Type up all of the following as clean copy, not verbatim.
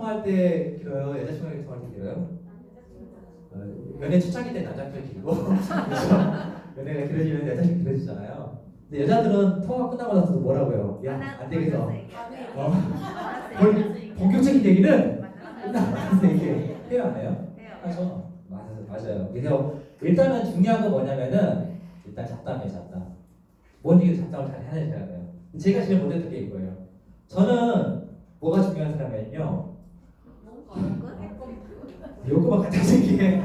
통화할 때 길어요? 여자친구랑 통화할 때 길어요? 연애 초창기 때 남자친구 길고 그렇죠? 연애가 길어지면 여자친구 길어지잖아요. 근데 여자들은 통화 끝나고 나서도 뭐라고요? 야, 안 되겠어. 본격적인 얘기는 끝나고 얘기해요, 안 해요? 하죠. 맞아요. 그래서 일단은 중요한 건 뭐냐면은 일단 잡담이에요, 잡담. 뭔 얘기 잡담을 잘 해내셔야 돼요. 제가 제일 못했던 게 이거예요. 저는 뭐가 중요한 사람이냐면요. 요거만 갖다 생기게.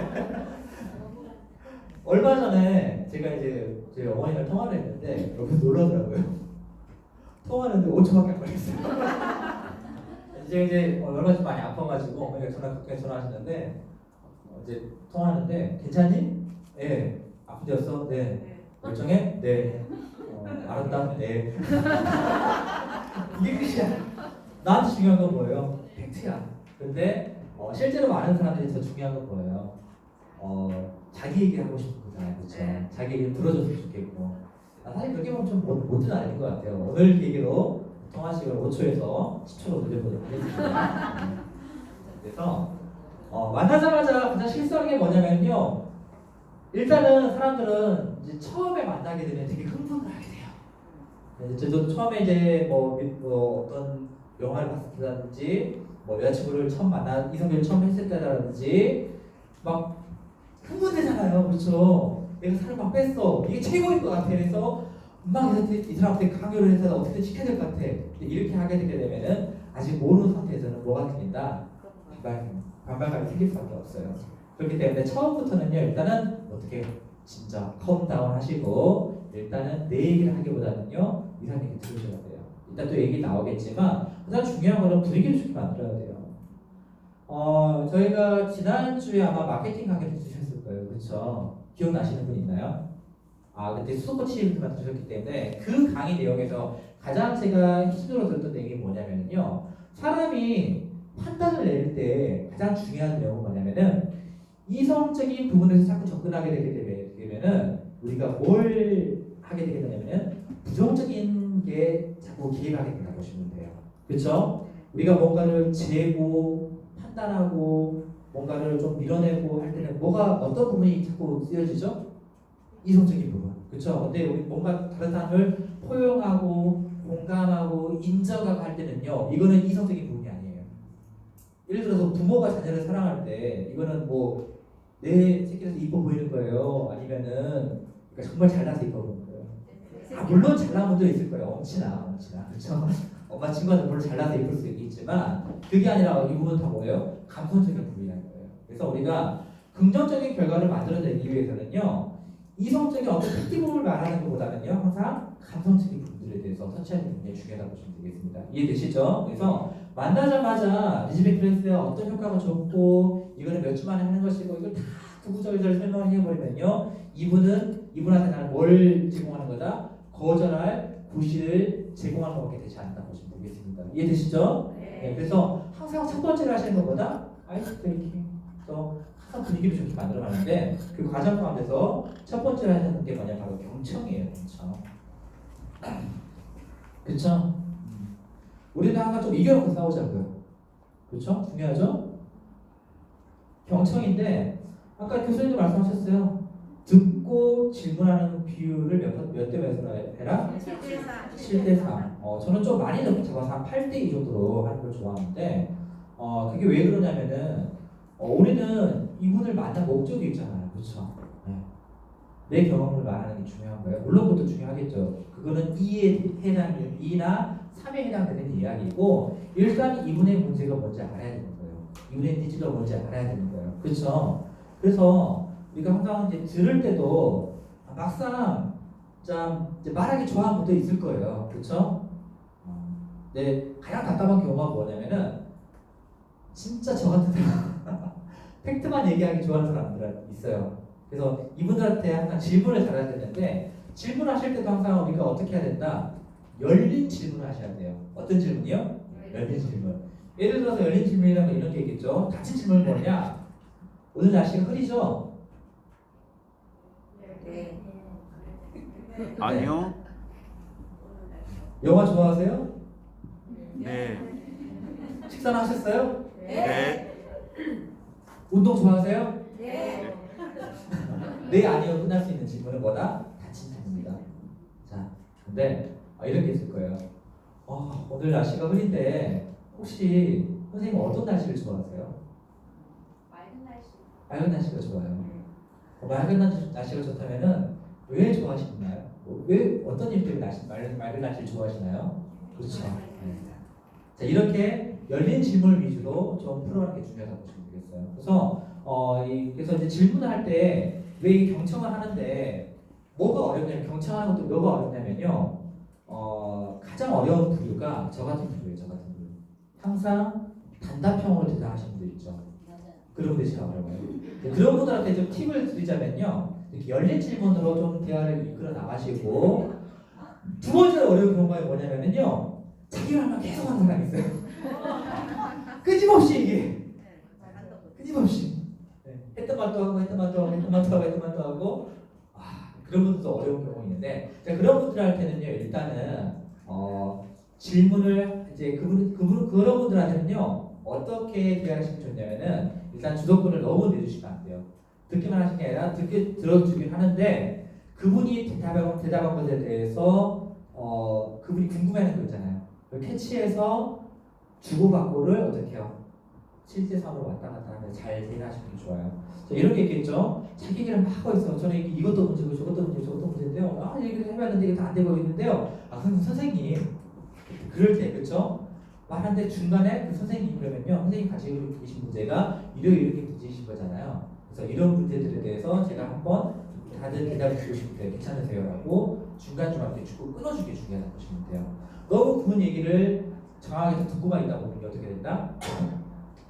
얼마 전에 제가 이제 제 어머니랑 통화를 했는데 여기서 놀라더라고요. 통화하는데 5초밖에 안 걸렸어요. 이제 얼마 전 많이 아파가지고 어머니가 걱정해서 전화하시는데 이제 통화하는데 괜찮니? 네. 아픈 데였어? 네. 멀쩡해? 네. 알았다? 네. 이게 끝이야. 나한테 중요한 건 뭐예요? 팩트야. 근데 실제로 많은 사람들이 더 중요한 건 뭐예요? 자기 얘기하고 싶은 거잖아요. 그렇죠? 자기 얘기 들어줬으면 좋겠고. 사실 그렇게 보면 좀 못은 아닌 것 같아요. 오늘 계기로 통화 시간을 5초에서 10초로 늘려보도록 하겠습니다. 그래서 만나자마자 가장 실수하는 게 뭐냐면요. 일단은 사람들은 이제 처음에 만나게 되면 되게 흥분을 하게 돼요. 저도 처음에 이제 뭐 어떤 영화를 봤을 때라든지 뭐 여자친구를 처음 이성계를 처음 했을 때라든지 막 흥분되잖아요. 그렇죠? 내가 살을 막 뺐어. 이게 최고인 것 같아. 그래서 막 이 사람한테 강요를 해서 어떻게든 시켜야 될 것 같아. 이렇게 하게 되게 되면은 아직 모르는 상태에서는 뭐가 생긴다? 반발감이 생길 수밖에 없어요. 그렇기 때문에 처음부터는요. 일단은 어떻게 진짜 컴다운 하시고 일단은 내 얘기를 하기보다는요. 이 사람 얘기 들으셔야 돼요. 일단 또 얘기 나오겠지만 가장 중요한 거는 분위기를 좋게 만들어야 돼요. 저희가 지난주에 아마 마케팅 강의를 주셨을 거예요. 그렇죠? 기억나시는 분 있나요? 그때 수도코치를 들으셨기 때문에 그 강의 내용에서 가장 제가 핵심적으로 들었던 내용이 뭐냐면요. 사람이 판단을 내릴 때 가장 중요한 내용은 뭐냐면은 이성적인 부분에서 자꾸 접근하게 되게 되면은 우리가 뭘 하게 되게 되냐면은 부정적인 게 자꾸 기획하게 된다고 보시면 돼요. 그렇죠? 우리가 뭔가를 재고 판단하고 뭔가를 좀 밀어내고 할 때는 어떤 부분이 자꾸 쓰여지죠? 이성적인 부분. 그렇죠? 근데 우리 뭔가 다른 사람을 포용하고 공감하고 인정하고 할 때는요. 이거는 이성적인 부분이 아니에요. 예를 들어서 부모가 자녀를 사랑할 때 이거는 뭐 내 새끼라서 이뻐 보이는 거예요. 아니면은 그러니까 정말 잘나서 이뻐 보이는 거예요. 물론 잘난 분도 있을 거예요. 엄친아. 그렇죠? 엄마 친구한테 물론 잘나서 이쁠 수 있지만 그게 아니라 이 부분은 다 뭐예요? 감성적인 부분이라는 거예요. 그래서 우리가 긍정적인 결과를 만들어내기 위해서는요. 이성적인 어떤 특기 부분을 말하는 것보다는요. 항상 감성적인 부분들에 대해서 터치하는 게 굉장히 중요하다고 보시면 되겠습니다. 이해되시죠? 그래서 만나자마자 리즈베 클래스에 어떤 효과가 좋고 이거는 몇 주 만에 하는 것이고 이걸 다 구구절절 설명을 해버리면요. 이분한테 나는 뭘 제공하는 거다? 거절할 구실을 제공하는 것밖에 되지 않는다고 보시면 되겠습니다. 이해되시죠? 네. 그래서 항상 첫 번째로 하시는 것보다 아이스 브레이킹 항상 분위기를 좋게 만들어가는데 그 과정 가운데서 첫 번째로 하는 게 뭐냐 바로 경청이에요. 경청. 그쵸? 우리는 항상 좀 이겨놓고 싸우자고요. 그쵸? 중요하죠? 경청인데 아까 교수님도 말씀하셨어요. 듣고 질문하는 비율을 몇 대 몇으로 해라? 7대 3. 저는 좀 많이 잡아서 한 8대 2 정도로 하는 걸 좋아하는데 그게 왜 그러냐면은 우리는 이분을 만난 목적이 있잖아요. 그렇죠? 네. 내 경험을 말하는 게 중요한 거예요. 물론 그것도 중요하겠죠. 그거는 2나 3에 해당되는 이야기고 일단 이분의 문제가 뭔지 알아야 되는 거예요. 이분의 니즈가 뭔지 알아야 되는 거예요. 그렇죠? 그래서 우리가 항상 이제 들을 때도 막상 이제 말하기 좋아하는 분도 있을 거예요. 그렇죠? 네, 가장 답답한 경우가 뭐냐면은 진짜 저 같은 사람 팩트만 얘기하기 좋아하는 사람들 있어요. 그래서 이분들한테 항상 질문을 잘해야 되는데 질문하실 때도 항상 우리가 어떻게 해야 된다? 열린 질문을 하셔야 돼요. 어떤 질문이요? 열린 질문. 예를 들어서 열린 질문이라면 이런 게 있겠죠. 닫힌 질문은 뭐냐? 오늘 날씨가 흐리죠? 네. 아니요. 영화 좋아하세요? 네. 식사는 하셨어요? 네. 운동 좋아하세요? 네. 네 아니요 끝날 수 있는 질문은 뭐다? 다칭입니다. 자, 근데 이런 게 있을 거예요. 오늘 날씨가 흐린데 혹시 선생님 어떤 날씨를 좋아하세요? 맑은 날씨. 맑은 날씨가 좋아요. 맑은 날씨가 좋다면은 왜 좋아하시나요? 왜 어떤 일 때문에 맑은 날씨를 좋아하시나요? 그렇죠. 네. 자, 이렇게 열린 질문을 위주로 좀 풀어가는 게 중요하다고 보시면 되겠어요. 그래서 이제 질문을 할 때 왜 이 경청을 하는데 뭐가 어렵냐면 경청하는 것도 뭐가 어렵냐면요. 가장 어려운 부류가 저 같은 부류예요. 저 같은 부류. 항상 단답형으로 대답하시는 분들 있죠. 그런 분들이 제일 어려워요. 그런 분들한테 좀 팁을 드리자면요. 이렇게 열린 질문으로 좀 대화를 이끌어 나가시고 두 번째 어려운 경우가 뭐냐면요. 자기 말만 계속 하는 사람이 있어요. 끊임없이 이게 끊임없이 했던 말도 하고 했던 말도 하고 했던 말도 하고 했던 말도 하고 그런 분들도 어려운 경우가 있는데 자, 그런 분들한테는요 일단은 질문을 이제 그런 분들한테는요 어떻게 대하시면 좋냐면은 일단 주도권을 너무 내주시면 안 돼요. 듣기만 하시는 게 아니라 들어주긴 하는데 그분이 대답한 것에 대해서 그분이 궁금해하는 거 있잖아요. 그걸 캐치해서 주고받고를 어떻게 해요? 실제 삶으로 왔다 갔다 하면 잘 대응하시는 게 좋아요. 자, 이런 게 있겠죠. 자기 얘기를 막 하고 있어. 저는 이것도 문제고 저것도 문제고 저것도 문제인데요. 얘기를 해봤는데 이게 다 안 되고 있는데요. 선생님 그럴 때 그렇죠. 말하는데 중간에 그 선생님 그러면요. 선생님 가지고 계신 문제가 이렇게 문제이신 거잖아요. 그래서 이런 문제들에 대해서 제가 한번 다들 대답을 주고 싶은데 괜찮으세요?라고 중간중간 주고 끊어주기 중요하다고 보시면 돼요. 너무 그분 얘기를 정확하게 듣고만 있다 보면 어떻게 된다?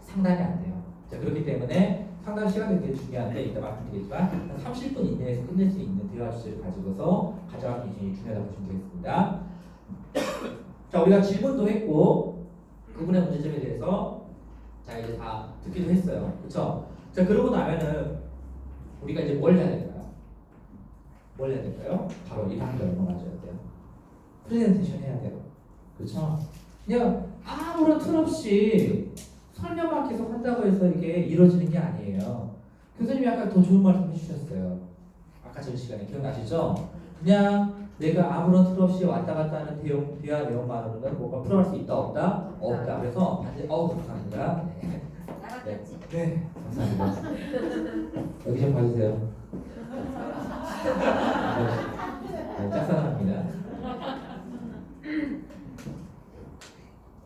상담이 안 돼요. 자, 그렇기 때문에 상담 시간이 되게 중요한데 이따 말씀드리겠지만 한 30분 이내에서 끝낼 수 있는 대화 주제를 가지고서 가져가는 게 굉장히 중요하다고 보시면 되겠습니다. 자, 우리가 질문도 했고 그분의 문제점에 대해서 자 이제 다 듣기도 했어요. 그렇죠? 자, 그러고 나면은 우리가 이제 뭘 해야 될까요? 뭘 해야 될까요? 바로 이 단계를 넘어가셔야 돼요. 프레젠테이션 해야 돼요. 그렇죠? 그냥 아무런 틀 없이 설명만 계속 한다고 해서 이게 이루어지는 게 아니에요. 교수님이 아까 더 좋은 말씀 해주셨어요. 아까 전 시간에 기억나시죠? 그냥 내가 아무런 틀 없이 왔다 갔다 하는 대화 내용만으로는 뭐가 풀어갈 수 있다 없다? 없다. 그래서 반드시 감사합니다. 네, 감사합니다. 여기 좀 봐주세요. 네, 짝사랑합니다.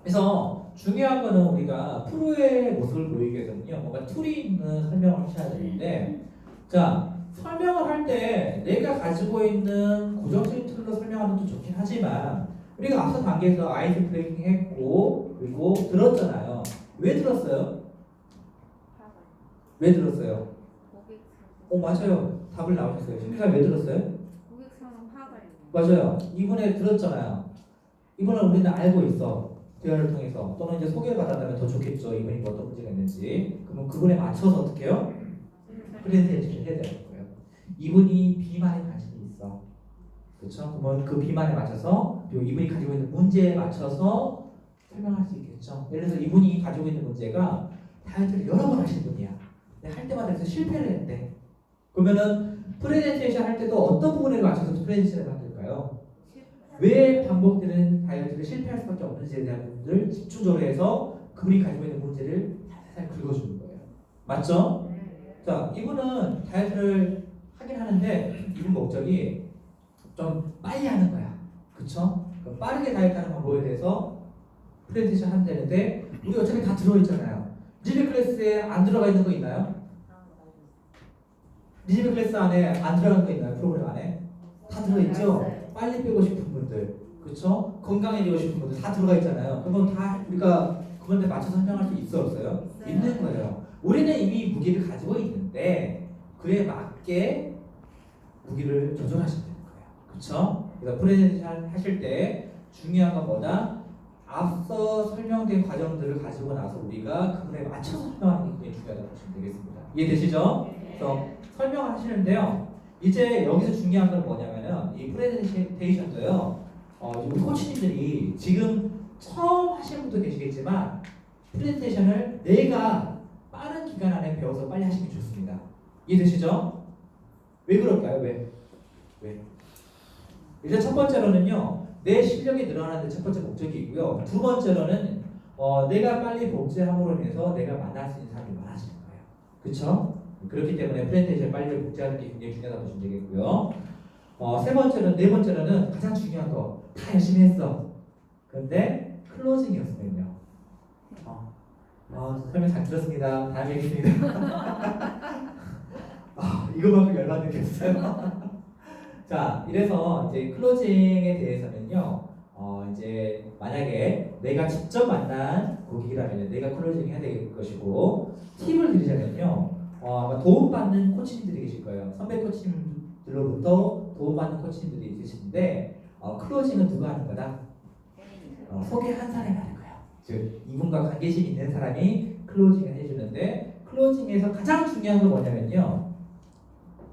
그래서 중요한 거는 우리가 프로의 모습을 보이기 위해서는요 뭔가 툴이 있는 설명을 하셔야 되는데 자 설명을 할 때 내가 가지고 있는 고정적인 툴로 설명하는 것도 좋긴 하지만 우리가 앞서 단계에서 아이스 브레이킹 했고 그리고 들었잖아요. 왜 들었어요? 왜 들었어요? 맞아요. 답을 나오셨어요. 심리가 왜 들었어요? 맞아요. 이분에 들었잖아요. 이분은 우리는 알고 있어. 대화를 통해서 또는 이제 소개를 받았다면 더 좋겠죠. 이분이 뭐 어떤 문제가 있는지. 그러면 그분에 맞춰서 어떻게 해요? 프레젠테이션을 해야 되는 거예요. 이분이 비만에 관심이 있어. 그렇죠? 그러면 그 비만에 맞춰서 그리고 이분이 가지고 있는 문제에 맞춰서 설명할 수 있겠죠. 예를 들어서 이분이 가지고 있는 문제가 다이어트를 여러 번 하신 분이야. 근데 할 때마다 그래서 실패를 했대. 그러면은 프레젠테이션 할 때도 어떤 부분에 맞춰서 프레젠테이션을 만들까요? 왜 반복되는 다이어트를 실패할 수밖에 없는지에 대한 부분을 집중적으로 해서 그분이 가지고 있는 문제를 살살 긁어주는 거예요. 맞죠? 자, 이분은 다이어트를 하긴 하는데 이분 목적이 좀 빨리 하는 거야. 그쵸? 빠르게 다이어트하는 방법에 대해서 프레젠테이션 하면 되는데 우리 어차피 다 들어있잖아요. 리즈백 클래스에 안 들어가 있는 거 있나요? 리즈백 클래스 안에 안 들어가는 거 있나요? 프로그램 안에? 다 들어있죠? 빨리 빼고 싶은 분들, 그렇죠? 건강해지고 싶은 분들 다 들어가 있잖아요. 그러면 다 우리가 그런데 맞춰서 설명할 수 있어 없어요? 있는 거예요. 우리는 이미 무기를 가지고 있는데 그에 맞게 무기를 조절하시면 되는 거예요. 그렇죠? 그래서 프레젠테이션 하실 때 중요한 건 뭐다? 앞서 설명된 과정들을 가지고 나서 우리가 그거에 맞춰서 설명하는 게 굉장히 중요하다고 보시면 되겠습니다. 이해되시죠? 그래서 설명을 하시는데요. 이제 여기서 중요한 건 뭐냐면은 이 프레젠테이션도요. 우리 코치님들이 지금 처음 하시는 분도 계시겠지만 프레젠테이션을 내가 빠른 기간 안에 배워서 빨리 하시면 좋습니다. 이해되시죠? 왜 그럴까요? 왜? 일단 첫 번째로는요, 내 실력이 늘어나는 데 첫 번째 목적이 있고요. 두 번째로는 내가 빨리 복제함으로 인해서 내가 만날 수 있는 사람이 많아지는 거예요. 그렇죠? 그렇기 때문에 프레젠테이션 빨리 복제하는 게 굉장히 중요하다고 보시면 되겠고요. 네 번째로는 가장 중요한 거 다 열심히 했어. 그런데 클로징이었으면요. 설명 잘 들었습니다. 다음에 뵙겠습니다. 이거만큼 열받는 게 없어요. 자, 이래서 이제 클로징에 대해서는요, 이제 만약에 내가 직접 만난 고객이라면 내가 클로징 해야 될 것이고, 팁을 드리자면요, 아마 도움받는 코치님들이 계실 거예요. 선배 코치님들로부터 도움받는 코치님들이 있으신데, 클로징은 누가 하는 거다? 소개한 사람이 하는 거예요. 즉, 이분과 관계심 있는 사람이 클로징을 해주는데, 클로징에서 가장 중요한 건 뭐냐면요,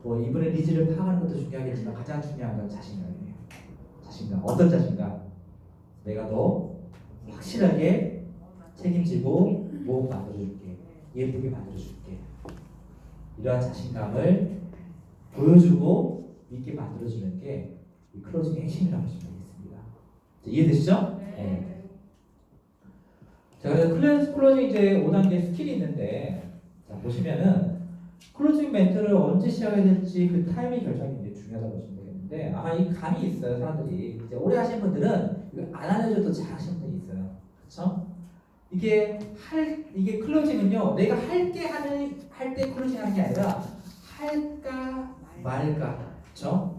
이분의 니즈를 파악하는 것도 중요하겠지만 가장 중요한 건 자신감이에요. 자신감. 어떤 자신감? 내가 너 확실하게 책임지고 뭐 만들어줄게. 예쁘게 만들어줄게. 이러한 자신감을 보여주고 믿게 만들어주는 게 이 클로징의 핵심이라고 보시면 되겠습니다. 이해되시죠? 네. 자, 그래서 클로징 이제 5단계 스킬이 있는데, 자, 보시면은 클로징 멘트를 언제 시작해야 될지 그 타이밍 결정이 굉장히 중요하다고 보시면 되겠는데, 아마 이 감이 있어요. 사람들이 이제 오래 하신 분들은 이거 안 알려줘도 잘 하시는 분이 있어요. 그렇죠? 이게 클로징은요, 내가 할 때 클로징 하는 게 아니라 할까 말까. 그렇죠?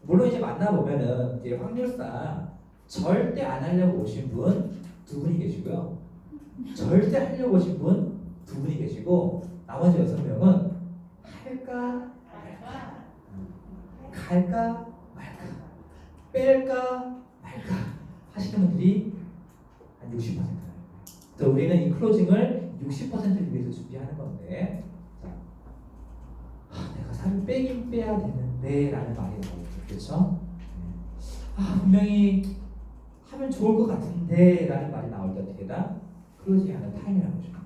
물론 이제 만나보면은 이제 확률상 절대 안 하려고 오신 분 두 분이 계시고요, 절대 하려고 오신 분 두 분이 계시고, 나머지 6명은 할까 말까, 갈까 말까, 뺄까 말까 하시는 분들이 한 60%예요. 그래서 우리는 이 클로징을 60%를 위해서 준비하는 건데, 자, 내가 살을 빼긴 빼야 되는데 라는 말이 나오죠. 그렇죠? 분명히 하면 좋을 것 같은데 라는 말이 나올 때 어떻게 다 클로징하는 타임이라고 보시면 돼요.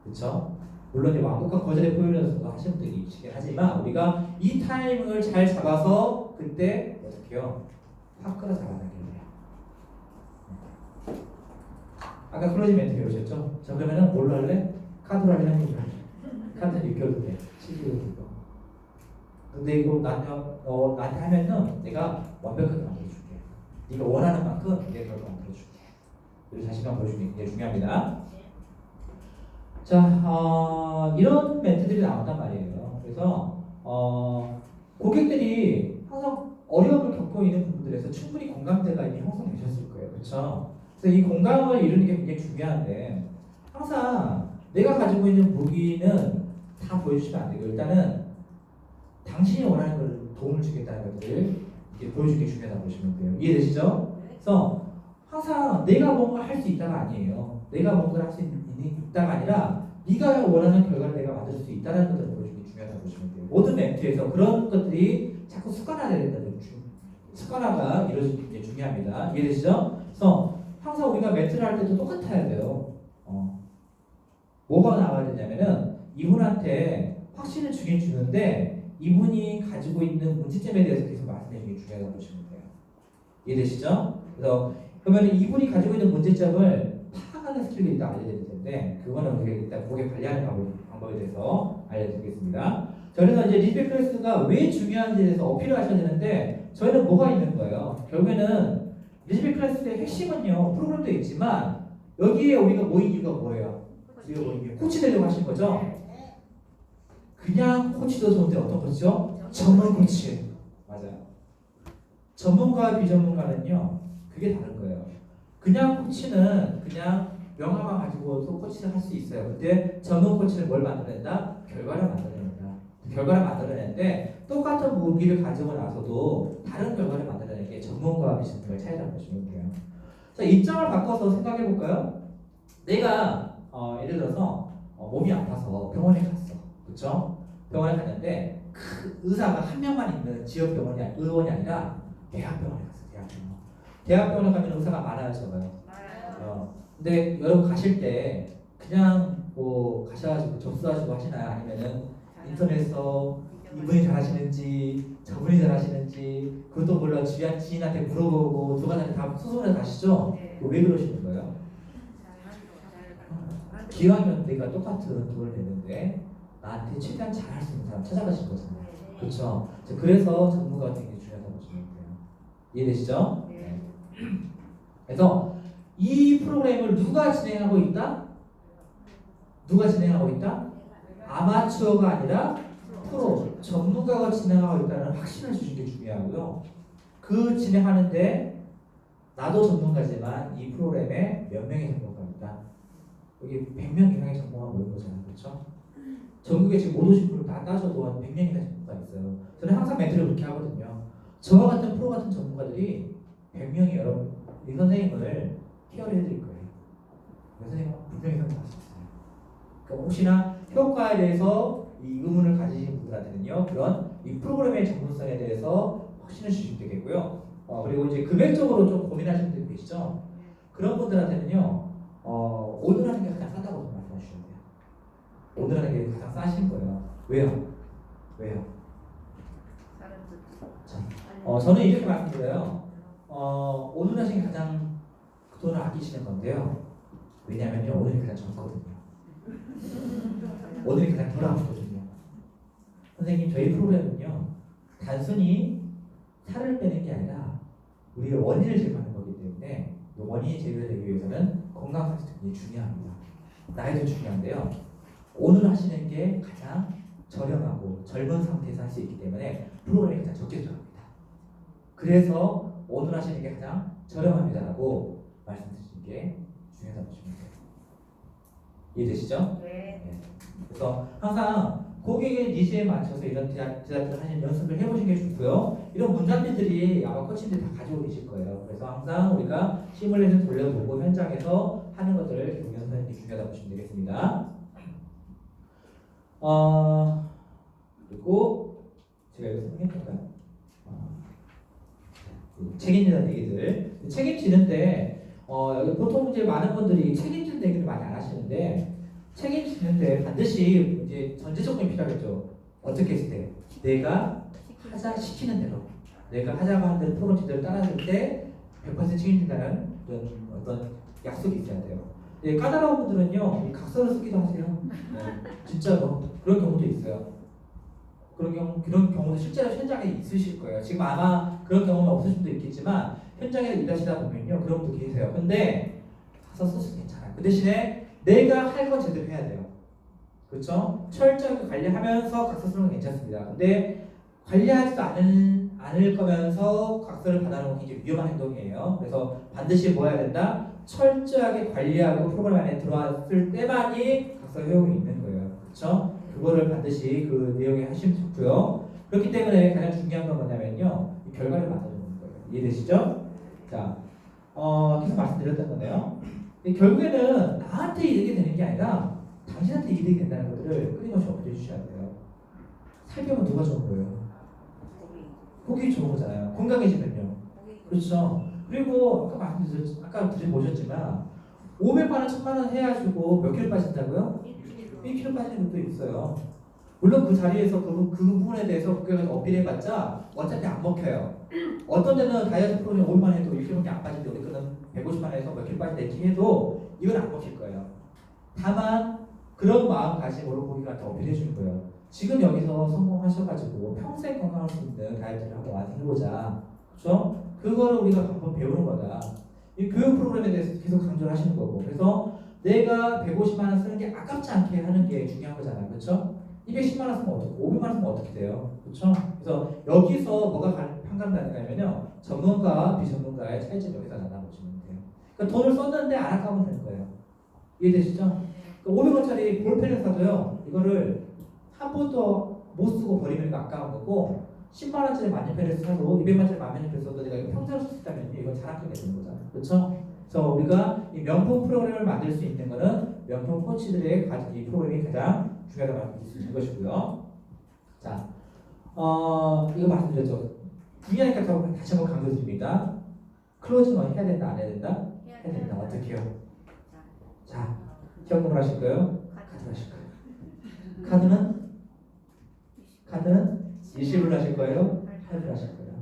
그렇죠? 물론 이제 완곡한 거절의 표현에서도 하시는 분들이 있긴 하지만, 우리가 이 타이밍을 잘 잡아서 그때 어떻게 해요? 확 끌어잡아당기는 거예요. 아까 클로징 멘트 배우셨죠? 자, 그러면은 뭘로 할래? 카드로 할래? 한국으로 할래? 카드는 6개월도 돼. 7개월도 돼. 근데 이거 나한테 하면은 내가 완벽하게 만들어줄게. 네가 원하는 만큼 내가 결과 만들어줄게. 그리고 자신감 보여주는 게 굉장히 중요합니다. 자, 이런 멘트들이 나온단 말이에요. 그래서 고객들이 항상 어려움을 겪고 있는 부분들에서 충분히 공감대가 이미 형성되셨을 거예요. 그렇죠? 그래서 이 공감을 이루는 게 굉장히 중요한데, 항상 내가 가지고 있는 무기는 다 보여주시면 안 되고, 일단은 당신이 원하는 걸 도움을 주겠다는 것들을 이렇게 보여주는 게 중요하다고 보시면 돼요. 이해되시죠? 그래서 항상 내가 뭔가 할 수 있다가 아니에요. 내가 뭔가를 할 수 있다가 아니라 네가 원하는 결과를 내가 만들 수 있다는 것들을 보여주는 게 중요하다고 보시면 돼요. 모든 멘트에서 그런 것들이 자꾸 습관화돼야 된다는 습관화가 이루어지는 게 중요합니다. 이해되시죠? 그래서 항상 우리가 멘트를 할 때도 똑같아야 돼요. 뭐가 나와야 되냐면은 이분한테 확신을 주긴 주는데 이분이 가지고 있는 문제점에 대해서 계속 말씀해 주는 게 중요하다고 보시면 돼요. 이해되시죠? 그래서 그러면 이분이 가지고 있는 문제점을 파악하는 스킬을 일단 알려드릴 텐데, 그거는 우리가 일단 고객 관리하는 방법에 대해서 알려드리겠습니다. 자, 그래서 이제 리스펙 클래스가 왜 중요한지에 대해서 어필을 하셔야 되는데, 저희는 뭐가 있는 거예요? 결국에는 리스펙 클래스의 핵심은요, 프로그램도 있지만 여기에 우리가 모인 이유가 뭐예요? 우리가 모인 이유, 코치 되려고 하신 거죠? 그냥 코치도 좋은데 어떤 코치죠? 전문 코치. 맞아요. 전문가와 비전문가는요, 그게 다른 거예요. 그냥 코치는 그냥 명함만 가지고도 코치를 할 수 있어요. 근데 전문 코치는 뭘 만들어낸다? 결과를 만들어낸다. 결과를 만들어내는데 똑같은 무기를 가지고 나서도 다른 결과를 만들어내는 게 전문가와 비전문가의 차이라고 보시면 돼요. 자, 입장을 바꿔서 생각해 볼까요? 내가 예를 들어서 몸이 아파서 병원에 갔어. 그렇죠? 병원에 갔는데 그 의사가 한 명만 있는 지역 의원이 아니라 대학병원에 갔어. 대학병원에 가면 의사가 많아요, 적어요? 근데 여러분 가실 때 그냥 뭐 가셔가지고 접수하시고 하시나요? 아니면은 인터넷에서 이분이 잘하시는지 저분이 잘하시는지 그것도 몰라 주변 지인한테 물어보고 누가한테 다 수소문해 가시죠? 왜 그러시는 거예요? 기왕이면 내가 똑같은 돈을 내는데 나한테 최대한 잘할 수 있는 사람 찾아가실 거잖아요. 그렇죠? 그래서 전문가가 되게 중요하다고 보시면 돼요. 이해되시죠? 네. 그래서 이 프로그램을 누가 진행하고 있다? 누가 진행하고 있다? 아마추어가 아니라 프로, 전문가가 진행하고 있다는 확신을 주시는 게 중요하고요. 그 진행하는데 나도 전문가지만 이 프로그램에 몇 명의 전문가가 있다. 여기 100명 이상의 전문가가 모인 거잖아요. 그렇죠? 전국에 지금 못 오신 분을 다 따져도 한 100명 이상의 전문가가 있어요. 저는 항상 멘트를 그렇게 하거든요. 저와 같은 프로 같은 전문가들이 100명이 여러분 이 선생님을 케어를 해드릴 거예요. 그 선생님은 분명히 선택할 수 있어요. 그러니까 혹시나 효과에 대해서 이 의문을 가지신 분들한테는요, 그런 이 프로그램의 전문성에 대해서 확신을 주시면 되겠고요. 그리고 이제 금액적으로 좀 고민하시는 분들 계시죠? 그런 분들한테는요, 오늘 하는 게 가장 싸다고 말씀해 주시면 돼요. 오늘 하는 게 가장 싸신 거예요. 왜요? 왜요? 저는 이렇게 말씀드려요. 오늘 하신 게 가장 그 돈을 아끼시는 건데요. 왜냐면요, 오늘이 가장 적거든요. 오늘이 가장 덜 아프거든요. 선생님, 저희 프로그램은요, 단순히 살을 빼는 게 아니라 우리의 원인을 제거하는 거기 때문에 이 원인이 제거되기 위해서는 건강 상태가 굉장히 중요합니다. 나이도 중요한데요. 오늘 하시는 게 가장 저렴하고 젊은 상태에서 할 수 있기 때문에 프로그램이 가장 적게 들어갑니다. 그래서 오늘 하시는 게 가장 저렴합니다라고 말씀드리는 게 중요하다고 보시면 돼요. 이해되시죠? 네. 그래서 항상 고객의 니즈에 맞춰서 이런 디자인을 하시는 연습을 해보시는 게 좋고요. 이런 문장들이 아마 코치들이 다 가지고 계실 거예요. 그래서 항상 우리가 시뮬레이션 돌려보고 현장에서 하는 것들을 경영하는 게 중요하다고 보시면 되겠습니다. 그리고 제가 여기서 했던가요? 책임지는 얘기들. 책임지는데 여기 보통 이제 많은 분들이 책임지는 얘기를 많이 안 하시는데 책임지는데 반드시 이제 전제 조건이 필요하겠죠. 어떻게 했을 때 내가 하자 시키는 대로 내가 하자고 하는 대로 프로그램 제대로 따라줄 때 100% 책임진다는 어떤 약속이 있어야 돼요. 예, 까다로운 분들은요 이 각서를 쓰기도 하세요. 진짜로 그런 경우도 있어요. 그런 경우도 실제로 현장에 있으실 거예요. 지금 아마 그런 경험은 없으실 수도 있겠지만 현장에 일하시다 보면요 그런 분도 계세요. 근데 가서 써도 괜찮아요. 그 대신에 내가 할 건 제대로 해야 돼요. 그렇죠? 철저하게 관리하면서 각서 쓰는 건 괜찮습니다. 근데 관리하지도 않을 거면서 각서를 받아놓은 게 굉장히 위험한 행동이에요. 그래서 반드시 뭐 해야 된다? 철저하게 관리하고 프로그램 안에 들어왔을 때만이 각서 효용이 있는 거예요. 그렇죠? 그거를 반드시 그 내용에 하시면 좋고요. 그렇기 때문에 가장 중요한 건 뭐냐면요. 이 결과를 만들어주는 거예요. 이해되시죠? 자, 계속 말씀드렸던 건데요. 결국에는 나한테 이득이 되는 게 아니라 당신한테 이득이 된다는 것들을 끊임없이 어필해 주셔야 돼요. 살펴보면 누가 좋은 거예요? 고객이 좋은 거잖아요. 건강해지면요. 그렇죠. 그리고 아까 보셨지만 500만 원, 1000만 원 해가지고 몇 킬로 빠진다고요? 1kg 빠지는 것도 있어요. 물론 그 자리에서 그 부분에 대해서 고객을 어필해봤자 어차피 안 먹혀요. 어떤 데는 다이어트 프로그램 500만 해도 1kg밖에 안 빠진데 우리 거는 150만 에서 몇 킬로 빠진다 이렇게 해도 이건 안 먹힐 거예요. 다만 그런 마음가짐으로 고객한테 어필해주는 거예요. 지금 여기서 성공하셔가지고 평생 건강할 수 있는 다이어트를 한번 완성해보자. 그렇죠? 그거를 우리가 한번 배우는 거다. 이 교육 프로그램에 대해서 계속 강조를 하시는 거고. 그래서 내가 150만 원 쓰는 게 아깝지 않게 하는 게 중요한 거잖아요. 그렇죠? 210만 원 쓰면 어떻게, 500만 원 쓰면 어떻게 돼요? 그렇죠? 그래서 여기서 뭐가 판가름나냐면요. 전문가와 비전문가의 차이점이 여기서 나타나 보시면 돼요. 그러니까 돈을 썼는데 안 아까우면 되는 거예요. 이해되시죠? 그러니까 500원짜리 볼펜을 사도요. 이거를 한 번도 못 쓰고 버리면 이거 아까운 거고 10만 원짜리 만년필을 사도 200만 원짜리 만년필을 써도 내가 이거 평생 쓸 수 있다면 이건 잘 아끼게 되는 거잖아요. 그렇죠? 그래서 우리가 이 명품 프로그램을 만들 수 있는 거는 명품 코치들의 이 프로그램이 가장 중요하다고 말씀드릴 수 있는 것이고요. 자, 이거 말씀드렸죠. 중요하니까 다시 한번 강조드립니다. 클로징은 해야 된다, 안 해야 된다? 해야 된다. 어떻게 해요? 자, 현금으로 하실 거예요? 카드로 하실 거예요? 카드는 일시불로 하실 거예요? 할부로 하실 거예요?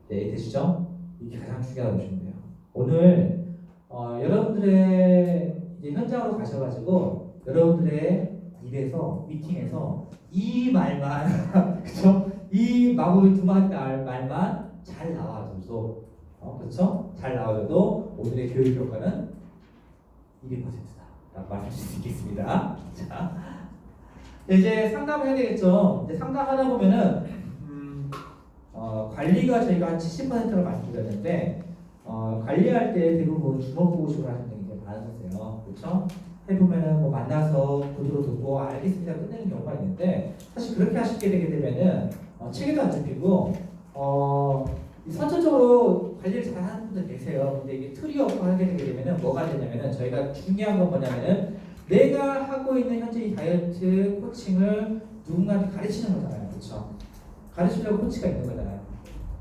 네, 되시죠? 이게 가장 중요하다고 보시면 돼요. 오늘 여러분들의 이제 현장으로 가셔가지고 여러분들의 일에서 미팅에서 이 말만 그쵸? 이 마구의 두 마디 말만 잘 나와줘도 그쵸? 잘 나와줘도 오늘의 교육 효과는 200%다 라고 말할 수 있겠습니다. 자, 이제 상담을 해야 되겠죠. 이제 상담하다 보면은 관리가 저희가 한 70%로 많이 드렸는데 관리할 때 대부분 주먹보고식으로 하시는 분이 많으세요. 그렇죠? 해보면은 뭐 만나서 구두로 듣고 알겠습니다 끝내는 경우가 있는데 사실 그렇게 하시게 되게 되면은 체계도 안 잡히고 선천적으로 관리를 잘 하는 분들 계세요. 근데 이게 틀이 없고 하게 되게 되면은 뭐가 되냐면은 저희가 중요한 건 뭐냐면은 내가 하고 있는 현재 이 다이어트 코칭을 누군가한테 가르치는 거잖아요. 그렇죠? 가르치려고 코치가 있는 거잖아요.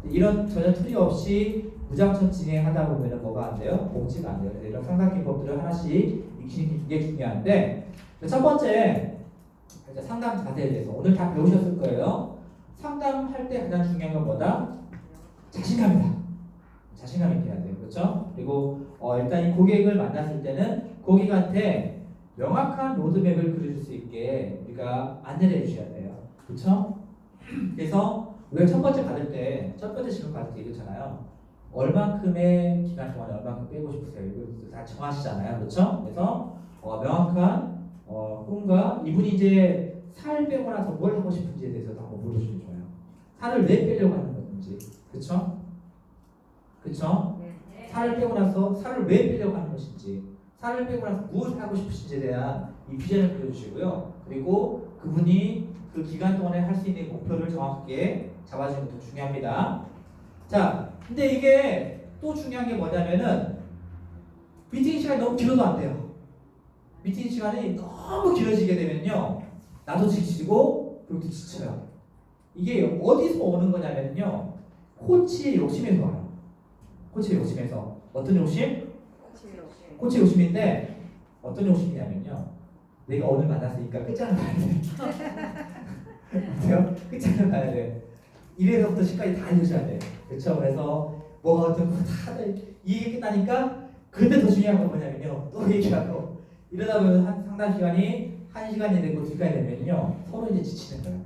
이런 전혀 틀이 없이 무장천 진행하다 보면 뭐가 안 돼요? 복지가 안 돼요. 그래서 이런 상담 기법들을 하나씩 익히는 게 중요한데 첫 번째 상담 자세에 대해서 오늘 다 배우셨을 거예요. 상담할 때 가장 중요한 건 뭐다? 자신감이다. 자신감 있게 해야 돼요. 그렇죠? 그리고 일단 이 고객을 만났을 때는 고객한테 명확한 로드맵을 그려줄 수 있게 우리가 안내를 해주셔야 돼요. 그렇죠? 그래서 우리가 첫 번째 질문 받을 때 이렇잖아요. 얼만큼의 기간 동안에 얼만큼 빼고 싶으세요? 이거 다 정하시잖아요. 그렇죠? 그래서 명확한 꿈과 이분이 이제 살 빼고 나서 뭘 하고 싶은지에 대해서도 한번 물어보시면 좋아요. 살을 왜 빼려고 하는 건지. 그렇죠? 그렇죠? 살을 빼고 나서 살을 왜 빼려고 하는 것인지, 살을 빼고 나서 무엇을 하고 싶으신지에 대한 이 비전을 그려주시고요. 그리고 그분이 그 기간 동안에 할 수 있는 목표를 정확하게 잡아주는 것도 중요합니다. 자, 근데 이게 또 중요한 게 뭐냐면은 미팅 시간이 너무 길어도 안 돼요. 미팅 시간이 너무 길어지게 되면요, 나도 지치고 그것도 지쳐요. 이게 어디서 오는 거냐면요, 코치의 욕심에서 와요. 코치의 욕심에서. 어떤 욕심? 코치의 욕심인데 어떤 욕심이냐면요, 내가 오늘 만났으니까 끝장을 봐야 돼. 어때요? 끝장을 봐야 돼. 1회서부터 10까지 다 알려줘야 돼. 그렇죠? 그래서 뭐가 어떤 거 다 이게 끝나니까 근데 더 중요한 건 뭐냐면요, 또 얘기하고 이러다 보면 상담 시간이 1시간이 되고 2시간이 되면요 서로 이제 지치는 거예요.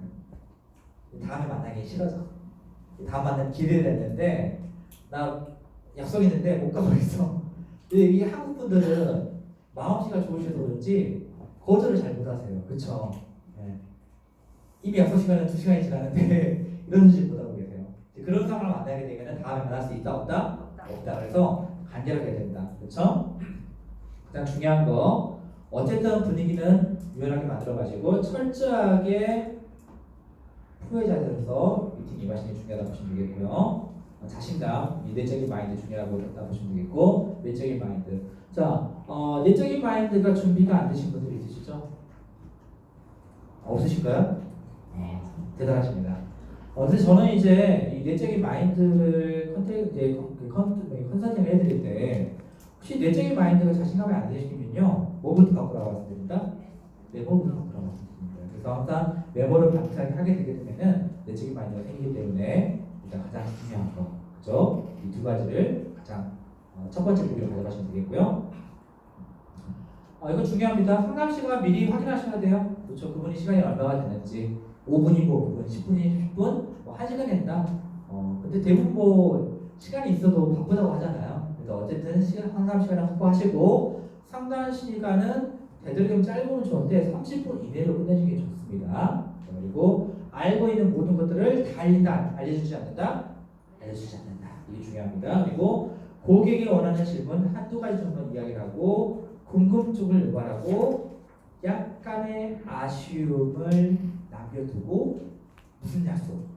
다음에 만나기 싫어져. 다음 만나면 기대됐는데 나 약속 있는데 못 가고 있어. 이 한국 분들은 마음씨가 좋으셔서 그런지 거절을 잘 못하세요. 그렇죠? 네. 이미 약속 시간은 2시간이 지났는데 이런 식으로 못하고 계세요. 그런 상황을 만나게 되면 다음에 만날 수 있다 없다? 없다. 그래서 간결하게 된다. 그렇죠? 가장 중요한 거 어쨌든 분위기는 유연하게 만들어가지고 철저하게 후회 자세로서 미팅 임하시는 게 중요하다고 보시면 되겠고요. 자신감, 이 내적인 마인드 중요하다고 보시면 되겠고, 내적인 마인드. 자, 내적인 마인드가 준비가 안 되신 분들이 있으시죠? 없으실까요? 대단하십니다. 그래서 저는 이제 이 내적인 마인드를 컨설팅을 해드릴 때 혹시 내적인 마인드가 자신감이 안 되시면요, 뭐부터 바꾸라고 말씀드립니다? 메모부터 바꾸라고 말씀드립니다. 그래서 항상 메모를 반복하게 하게 되게 되면은 내적인 마인드가 생기기 때문에 일단 가장 중요한 거, 그죠? 이 두 가지를 가장 첫 번째 목표로 가져가시면 되겠고요. 이거 중요합니다. 상담 시간 미리 확인하셔야 돼요. 그렇죠? 그분이 시간이 얼마가 되는지 5분이고 5분, 10분이 10분, 뭐 1시간 된다. 근데 대부분 뭐 시간이 있어도 바쁘다고 하잖아요. 그래서 어쨌든 상담 시간을 확보하시고 상담 시간은 되도록이면 짧으면 좋은데 30분 이내로 끝내시는 게 좋습니다. 그리고 알고 있는 모든 것들을 다 알려주지 않는다? 알려주지 않는다. 이게 중요합니다. 그리고 고객이 원하는 질문 한두 가지 정도 이야기를 하고 궁금증을 유발하고 약간의 아쉬움을 남겨두고 무슨 약속?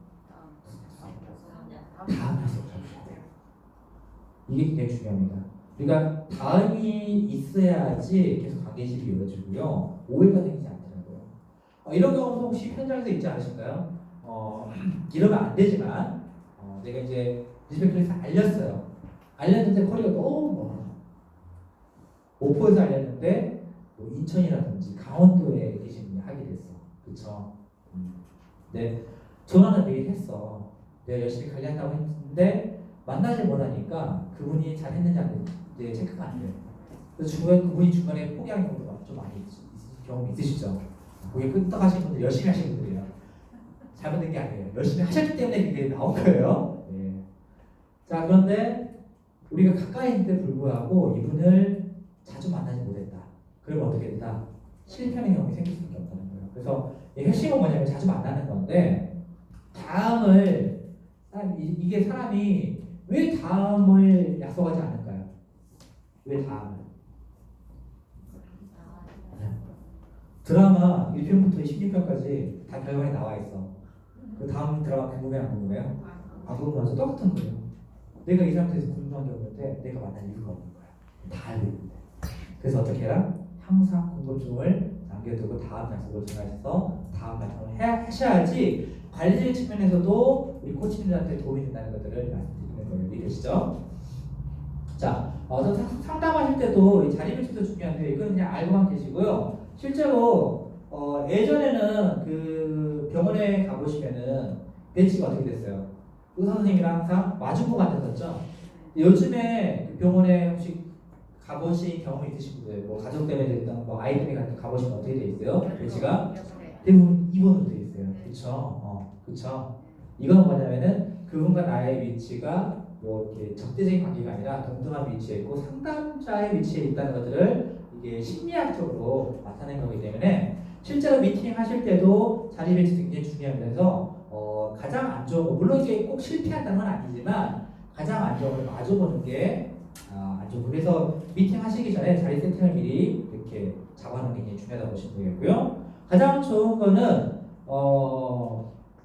다음 약속 잡으셔야 돼요. 이게 굉장히 중요합니다. 그러니까 다음이 있어야지 계속 관계식이 이루어지고요. 오해가 생기지 않더라고요. 이런 경우도 혹시 현장에서 있지 않으신가요? 이러면 안 되지만 내가 이제 리스펙트에서 알렸어요. 알렸는데 거리가 너무 멀어. 목포에서 알렸는데 뭐 인천이라든지 강원도에 계신 분이 하게 됐어. 그쵸? 네, 전화는 매일 했어. 내가 열심히 관리한다고 했는데 만나지 못하니까 그분이 잘 했는지 안 했는지 이제 체크가 안 돼. 그래서 그분이 중간에 포기한 경우도 좀 많이 경험이 있으시죠? 거기 끄떡하신 분들 열심히 하신 분들이에요. 잘못된 게 아니에요. 열심히 하셨기 때문에 그게 나온 거예요. 예. 자, 그런데 우리가 가까이 있는데 불구하고 이분을 자주 만나지 못했다. 그러면 어떻게 된다? 실패하는 경험이 생길 수밖에 없다는 거예요. 그래서 이 핵심은 뭐냐면 자주 만나는 건데 다음을 이게 사람이 왜 다음을 약속하지 않을까요? 왜 다음을? 드라마 1편부터 16편까지 다 결말이 나와 있어. 그 다음 드라마 궁금해 안 궁금해요? 안 궁금하죠? 똑같은 거예요. 내가 이 사람한테서 궁금한 게 없는데 내가 만날 이유가 없는 거야. 다 알고 있는데. 그래서 어떻게 해라? 항상 궁금증을 남겨두고 다음 약속을 정하셔서 다음 말씀을 하셔야지 관리 측면에서도 우리 코치님들한테 도움이 된다는 것들을 말씀드리는 거예요. 이해되시죠? 자, 상담하실 때도 이 자리 배치도 중요한데 이건 그냥 알고만 계시고요. 실제로 예전에는 그 병원에 가보시면은 배치가 어떻게 됐어요? 의사 선생님이랑 항상 마주보고 앉았었죠. 요즘에 그 병원에 혹시 가보신 경험이 있으신 분들, 뭐 가족 때문에 됐던, 뭐 아이 때문에 가보시면 어떻게 돼 있어요? 배치가 대부분 2번으로 돼 있어요. 그렇죠? 그렇죠. 이건 뭐냐면은 그분과 나의 위치가 뭐 이렇게 적대적인 관계가 아니라 동등한 위치에 있고 상담자의 위치에 있다는 것들을 이게 심리학적으로 나타낸 거기 때문에 실제로 미팅 하실 때도 자리 배치 굉장히 중요하면서 가장 안 좋은 거 물론 이게 꼭 실패한다는 건 아니지만 가장 안 좋은 걸 마주보는 게 안 좋고 그래서 미팅 하시기 전에 자리 세팅을 미리 이렇게 잡아놓는 게 굉장히 중요하다고 보시면 되겠고요. 가장 좋은 거는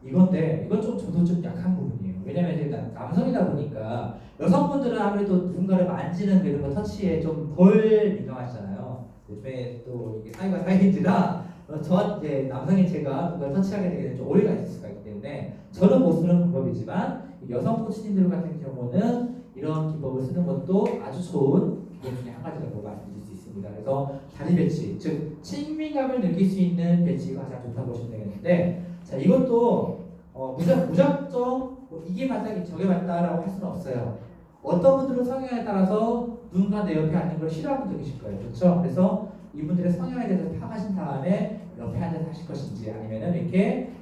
이건데 이건 좀 저도 좀 약한 부분이에요. 왜냐면 제가 남성이다 보니까 여성분들은 아무래도 누군가를 만지는 이런 거 터치에 좀 덜 민감하시잖아요. 요즘에 또 이게 사회가 사회인지라 저한테 남성인 제가 누가 터치하게 되게 되면 좀 오해가 있을 수가 있기 때문에 저는 못 쓰는 방법이지만 여성 코치님들 같은 경우는 이런 기법을 쓰는 것도 아주 좋은 기법 중에 한 가지라고 말씀드릴 수 있습니다. 그래서 자리 배치, 즉 친밀감을 느낄 수 있는 배치가 가장 좋다고 보시면 되겠는데 자 이것도 무작정 뭐 이게 맞다 저게 맞다라고 할 수는 없어요. 어떤 분들은 성향에 따라서 누군가 내 옆에 앉는 걸 싫어하는 분도 계실 거예요. 그렇죠? 그래서 이분들의 성향에 대해서 파악하신 다음에 옆에 앉아서 하실 것인지 아니면은 이렇게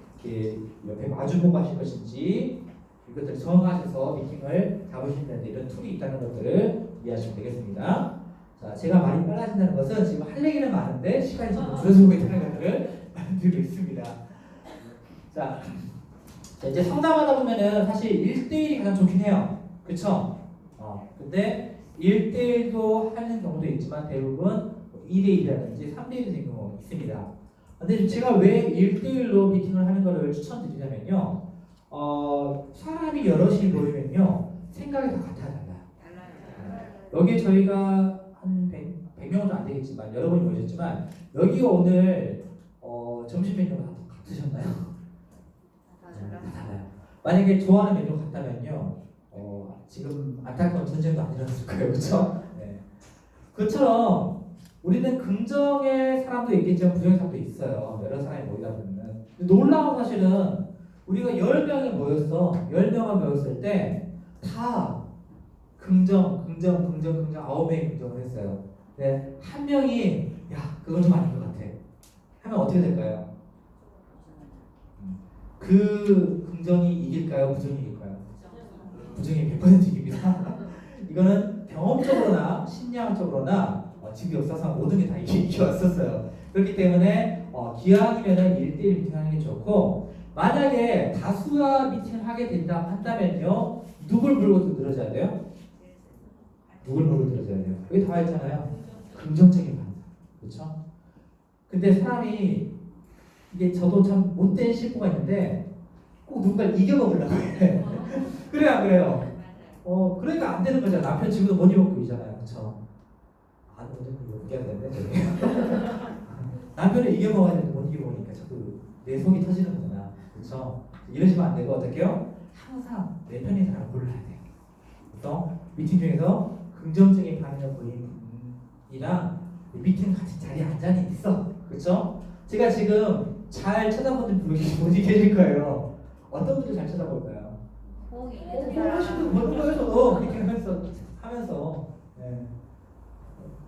옆에 마주보고 하실 것인지 이것들을 정하셔서 미팅을 잡으시면 되는데 이런 툴이 있다는 것들을 이해하시면 되겠습니다. 자, 제가 말이 빨라진다는 것은 지금 할 얘기는 많은데 시간이 좀 줄어들고 있다는 것들을 말씀드리고 있습니다. 자, 이제 상담하다 보면은 사실 1대1이 가장 좋긴 해요. 그쵸? 근데 1대1도 하는 경우도 있지만 대부분 2대1이라든지 3대1이 되는 경우가 있습니다. 근데 제가 왜 1대1로 미팅을 하는 것을 추천드리냐면요. 사람이 여럿이 모이면요. 생각이 다 같아져요. 여기 저희가 한 100명 정도 안 되겠지만 여러분이 모이셨지만 여기 오늘 점심 메뉴가 다 같으셨나요? 달라요. 만약에 좋아하는 메뉴 같다면요, 지금 안타까운 전쟁도 안 일어났을 거예요, 그렇죠? 네. 그처럼 우리는 긍정의 사람도 있겠지만 부정의 사람도 있어요. 여러 사람이 모이다 보면. 놀라운 사실은 우리가 10명이 모였어. 10명이 모였을 때 다 긍정 9명이 긍정을 했어요. 근데 한 명이 야 그건 좀 아닌 것 같아. 하면 어떻게 될까요? 그 긍정이 이길까요? 부정이 이길까요? 부정이 100% 이깁니다. 이거는 경험적으로나 심리학적으로나 지금 역사상 모든 게 다 이겨왔었어요. 그렇기 때문에 기왕이면은 1대1 미팅하는 게 좋고 만약에 다수와 미팅을 하게 된다 한다면요 누굴 물고 들어줘야 돼요? 누굴 물고 들어줘야 돼요? 여기 다 있잖아요. 긍정적인 반응, 그렇죠? 근데 사람이 이게 저도 참 못된 실수가 있는데 꼭 누군가를 이겨먹으려고 해. 그래 안 그래요? 그러니까 안 되는 거잖아. 남편 지금도 못 이겨먹고이잖아요, 그렇죠? 안 오늘 이겨야 되는데 저기. 남편을 이겨먹어야 되는데 못 이겨먹으니까 자꾸 내 속이 터지는구나, 그렇죠? 이러시면 안 되고 어떡해요? 항상 내 편인 사람을 골라야 돼요. 그래서 미팅 중에서 긍정적인 반응을 보이는 미팅 같이 자리에 앉아 있어. 그렇죠? 제가 지금 잘 쳐다보는 분이 계실 거예요. 어떤 분들 잘 쳐다볼까요? 하시는 보는 거예요, 저도. 그렇게 하면서. 네.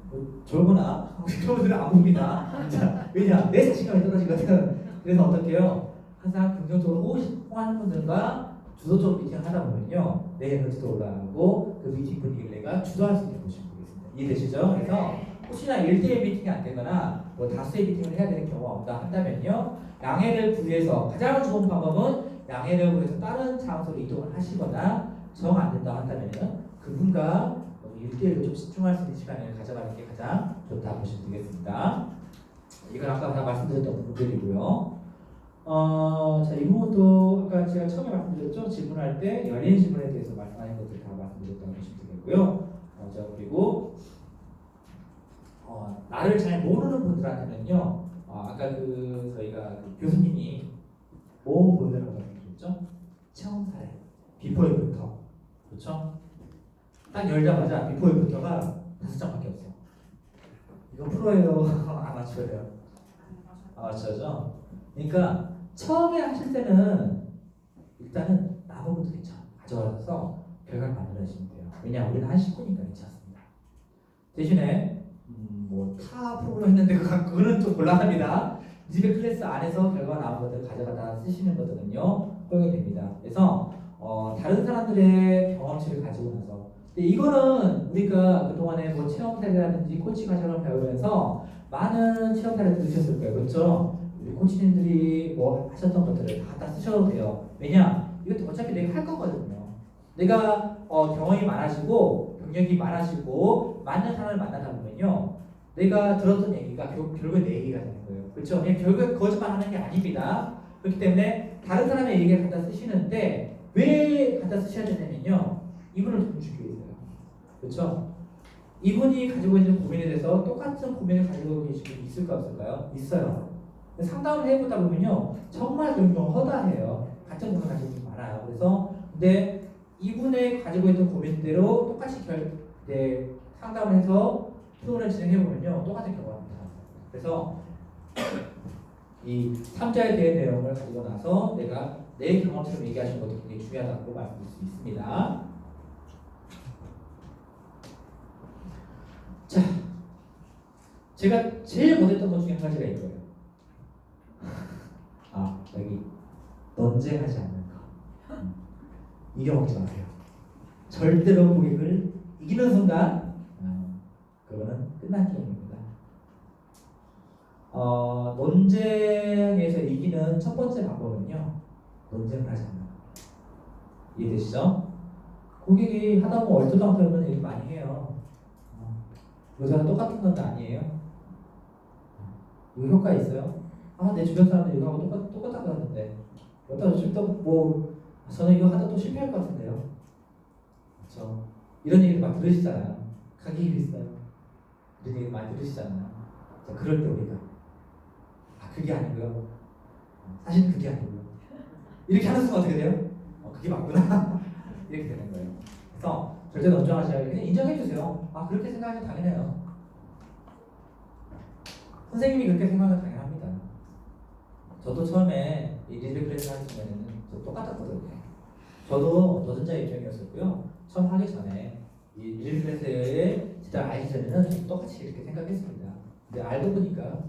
뭐, 졸거나, 저분들은 안 봅니다. 자, 왜냐? 내 자신감이 떨어지거든. 그래서 어떻게 해요? 항상 긍정적으로 호응하는 분들과 주도적으로 미팅을 하다 보면요. 내 에너지도 올라가고 그 미팅 분위기를 내가 주도할 수 있는 모습을 보겠습니다. 이해되시죠? 그래서 혹시나 1대1 미팅이 안 되거나 뭐 다수의 미팅을 해야 되는 경우가 없다 한다면요. 양해를 구해서 가장 좋은 방법은 양해를 구해서 다른 장소로 이동을 하시거나 정 안 된다 한다면은 그분과 1대1로 좀 집중할 수 있는 시간을 가져가는 게 가장 좋다 보시면 되겠습니다. 이건 아까 다 말씀드렸던 부분들이고요. 자, 이 부분도 아까 제가 처음에 말씀드렸죠. 질문할 때 열린 질문에 대해서 말씀하신 것들 다 말씀드렸다고 보시면 되겠고요. 자, 그리고 나를 잘 모르는 분들한테는요. 아까 저희가 교수님이 뭐 보여달라고 말씀드렸죠? 체험 사례, 비포 애프터, 그렇죠? 딱 열자마자 비포 애프터가 5장밖에 없어. 이거 프로예요, 아마추어예요? 아마추어죠. 그러니까 처음에 하실 때는 일단은 남은 것도 괜찮아. 가져와서 결과를 만들어내시면 돼요. 왜냐, 우리는 한 식구니까 괜찮습니다. 대신에 타 프로그램 했는데 그거는 좀 곤란합니다. 집의 클래스 안에서 결과 나온 것들 가져가다 쓰시는 것들은요 허용이 됩니다. 그래서 다른 사람들의 경험치를 가지고 나서 근데 이거는 우리가 그동안에 뭐 체험 사례라든지 코치 과정을 배우면서 많은 체험 사례를 들으셨을 거예요. 그렇죠? 우리 코치님들이 뭐 하셨던 것들을 다 쓰셔도 돼요. 왜냐? 이것도 어차피 내가 할 거거든요. 내가 경험이 많아지고 경력이 많아지고 맞는 사람을 만나다 보면요 내가 들었던 얘기가 결국에 내 얘기가 되는 거예요. 그렇죠? 그냥 결국에 거짓말하는 게 아닙니다. 그렇기 때문에 다른 사람의 얘기를 갖다 쓰시는데 왜 갖다 쓰셔야 되냐면요 이분을 존중주기 위해서요. 그렇죠? 이분이 가지고 있는 고민에 대해서 똑같은 고민을 가지고 계신 분이 있을까 없을까요? 있어요. 상담을 해보다 보면요 정말 종종 허다해요. 같은 고민을 가지고 있는 분 많아요. 그래서 근데 이분의 가지고 있는 고민대로 똑같이 상담을 해서 프로그램을 진행해보면요 똑같은 결과가 나타납니다. 그래서 이 3자에 대한 내용을 가지고 나서 내가 내 경험처럼 얘기하시는 것도 굉장히 중요하다고 말씀드릴 수 있습니다. 자, 제가 제일 못했던 것 중에 한 가지가 이거예요. 여기 논쟁하지 않는 거. 이겨먹지 마세요. 절대로 고객을 이기는 순간 그거는 끝난 게임입니다. 논쟁에서 이기는 첫 번째 방법은요 논쟁을 하지 않는 겁니다. 이해되시죠? 고객이 하다 보면 얼토당토없는 얘기 많이 해요. 요새는 똑같은 건 아니에요. 이거 효과 있어요? 내 주변 사람들 이거 하고 똑같다고 하는데 어떤 저는 이거 하다 또 실패할 것 같은데요. 그렇죠? 이런 얘기를 막 들으시잖아요. 가격이 비싸요. 이런 얘기 많이 들으시잖아요. 자, 그럴 때 우리가 그게 아니고요. 사실 그게 아니고요. 이렇게 하는 순간 어떻게 돼요? 그게 맞구나. 이렇게 되는 거예요. 그래서 절대 논쟁하지 말고 그냥 인정해 주세요. 그렇게 생각하면 당연해요. 선생님이 그렇게 생각하면 당연합니다. 저도 처음에 이 리드 클래스 하기 전에는 똑같았거든요. 저도 노동자 입장이었었고요. 처음 하기 전에 이 리드 클래스에 진짜 알기 전에는 똑같이 이렇게 생각했습니다. 근데 알고 보니까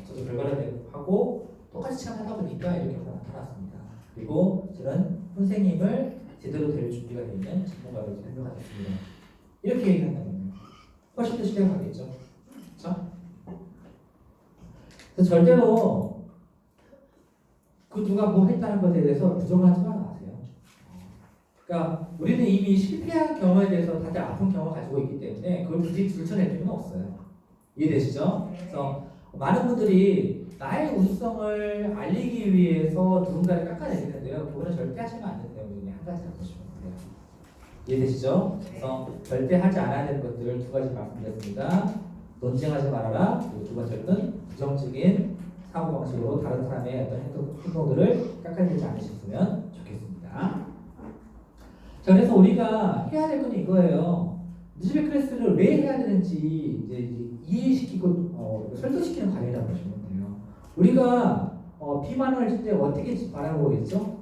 저도 결과를 하고 똑같이 체험하다 보니까 이렇게 나타났습니다. 그리고 저는 선생님을 제대로 될 준비가 되어 있는 전문가로 생각하겠습니다. 이렇게 얘기한다면요. 훨씬 더 신뢰가 가겠죠. 그렇죠? 그래서 절대로 그 누가 뭐 했다는 것에 대해서 부정하지 마세요. 그러니까 우리는 이미 실패한 경험에 대해서 다들 아픈 경험을 가지고 있기 때문에 그걸 굳이 들춰낼 필요는 없어요. 이해되시죠? 그래서 많은 분들이 나의 우수성을 알리기 위해서 누군가를 깎아내리는데요. 그거는 절대 하시면 안 되는 내용 중에 한 가지라고 보시면 돼요. 이해되시죠? 그래서 절대 하지 않아야 되는 것들 두 가지 말씀드렸습니다. 논쟁하지 말아라. 그리고 두 번째는 부정적인 사고방식으로 다른 사람의 어떤 행동들을 깎아내리지 않으셨으면 좋겠습니다. 자, 그래서 우리가 해야 될 건 이거예요. 니즈베 클래스를 왜 해야 되는지 이제 이해시키고 설득시키는 과정이라고 보시면 돼요. 우리가 비만을 할 때 어떻게 바라보고 있죠?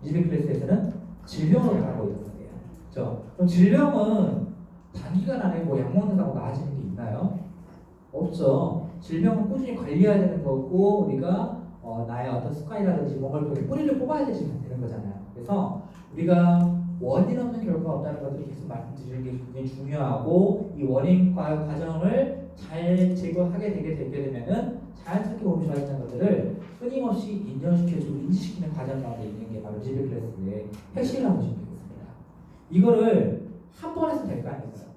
니즈베 클래스에서는 질병으로 바라보고 있단 말이에요. 그렇죠? 그럼 질병은 단기간 안에 뭐 약 먹는다고 나아지는 게 있나요? 없죠. 질병은 꾸준히 관리해야 되는 거고 우리가 나의 어떤 습관이라든지 뭔가를 통해 뿌리를 뽑아야 되는 거잖아요. 그래서 우리가 원인 없는 결과가 없다는 것을 계속 말씀드리는 게 굉장히 중요하고 이 원인 과정을 잘 제거하게 되게 되면은 자연스럽게 몸이 좋아지는 것들을 끊임없이 인정시켜주고 인지시키는 과정 가운데 있는 게 바로 지배 클래스의 핵심이라고 보시면 되겠습니다. 이거를 한 번 해서 될까 아닐까요?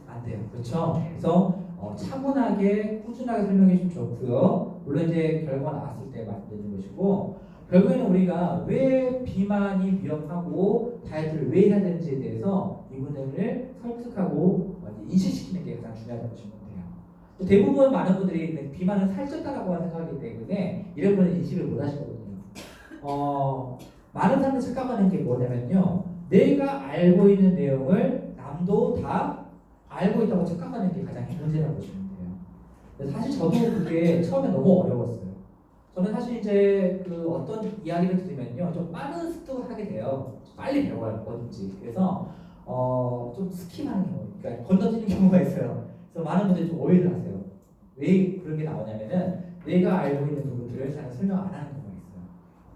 안 돼요. 그렇죠? 그래서 차분하게 꾸준하게 설명해 주면 좋고요. 물론 이제 결과가 나왔을 때 말씀드리는 것이고 결국에는 우리가 왜 비만이 위험하고 다이어트를 왜 해야 되는지에 대해서 이분들을 설득하고 인식시키는 게 가장 중요하다고 보시면 돼요. 대부분 많은 분들이 비만은 살쪘다라고 생각하기 때문에 이런 분은 인식을 못 하시거든요. 많은 사람들이 착각하는 게 뭐냐면요. 내가 알고 있는 내용을 남도 다 알고 있다고 착각하는 게 가장 문제라고 보시면 돼요. 사실 저도 그게 처음에 너무 어려웠어요. 저는 사실 이제 그 어떤 이야기를 들으면요 좀 빠른 습득을 하게 돼요. 빨리 배워요 뭐든지. 그래서 좀 스킵하는 경우, 그러니까 건너뛰는 경우가 있어요. 그래서 많은 분들이 좀 오해를 하세요. 왜 그런 게 나오냐면은 내가 알고 있는 부분들을 잘 설명 안 하는 경우가 있어요.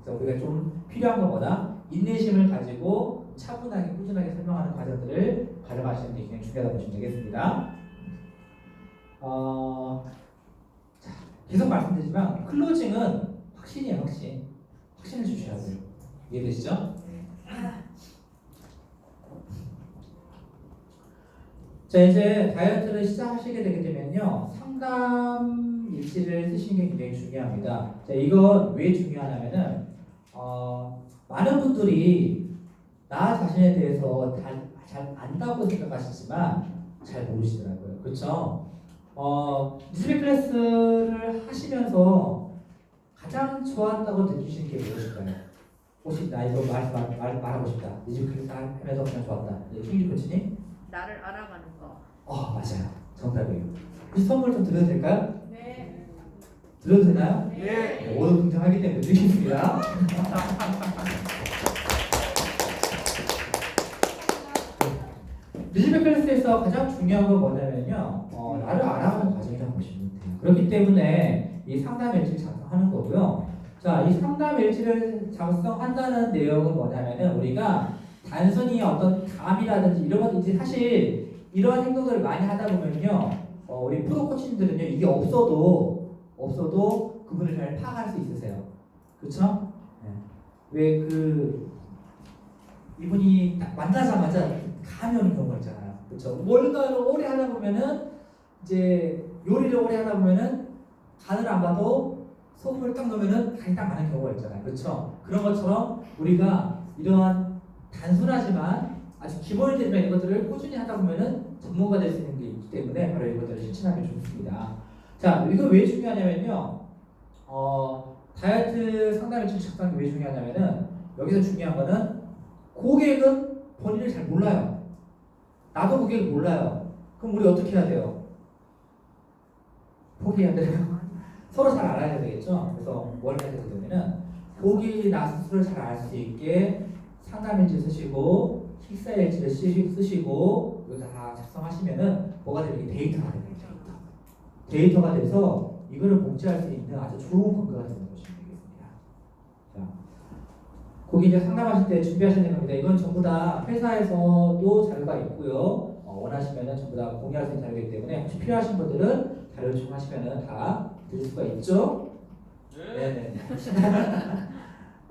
그래서 우리가 좀 필요한 것보다 인내심을 가지고 차분하게 꾸준하게 설명하는 과정들을 가져가시는 게 굉장히 중요하다고 보시면 되겠습니다. 자, 계속 말씀드리지만 클로징은 확신이에요, 확신. 확신을 주셔야 돼요. 이해되시죠? 자, 이제 다이어트를 시작하시게 되게 되면요 상담 일지를 쓰시는 게 굉장히 중요합니다. 자, 이건 왜 중요하냐면은 많은 분들이 나 자신에 대해서 잘 안다고 생각하시지만 잘 모르시더라고요. 그렇죠? 니즈베 클래스를 하시면서 가장 좋았다고 느끼시는 게 무엇일까요? 혹시 나 이거 말하고 싶다. 니즈베 클래스 하면서 그냥 좋았다. 킹지 코치님? 나를 알아가는 거. 맞아요. 정답이에요. 혹시 선물 좀 드려도 될까요? 네. 드려도 되나요? 네. 오늘 등장하기 때문에 드리겠습니다. 니즈베 클래스에서 가장 중요한 건 뭐냐면요. 나를 알아가는 과정이라고 보시면 돼요. 그렇기 때문에 이 상담 일지를 작성하는 거고요. 자, 이 상담 일지를 작성한다는 내용은 뭐냐면은 우리가 단순히 어떤 감이라든지 이런 것들이 사실 이러한 행동들을 많이 하다 보면요. 우리 프로 코치님들은요. 이게 없어도 그분을 잘 파악할 수 있으세요. 그렇죠? 왜 이분이 딱 만나자마자 감이 오는 경우가 있잖아요. 그렇죠? 뭔가를 오래 하다 보면은 이제 요리를 오래 하다 보면은 간을 안 봐도 소금을 딱 넣으면은 간이 딱 맞는 경우가 있잖아요. 그렇죠? 그런 것처럼 우리가 이러한 단순하지만 아주 기본적인 이것들을 꾸준히 하다 보면은 전문가 될 수 있는 게 있기 때문에 바로 이것들을 실천하면 좋습니다. 자, 이거 왜 중요하냐면요. 다이어트 상담 일지 작성이 왜 중요하냐면은 여기서 중요한 거는 고객은 본인을 잘 몰라요. 나도 고객을 몰라요. 그럼 우리 어떻게 해야 돼요? 포기해야 돼요. 서로 잘 알아야 되겠죠. 그래서 뭘 해야 되냐면은 고객이 나 스스로를 잘 알 수 있게 상담 일지 쓰시고 식사 일지를 쓰시고 이거 다 작성하시면은 뭐가 되는 게 데이터가 되는 거죠. 데이터가 돼서 이거를 복제할 수 있는 아주 좋은 근거가 되는 보시면 되겠습니다. 자, 거기 이제 상담하실 때 준비하시는 겁니다. 이건 전부 다 회사에서도 자료가 있고요. 원하시면은 전부 다 공유할 수 있는 자료이기 때문에 혹시 필요하신 분들은 자료 요청하시면은 다 드릴 수가 있죠. 네네.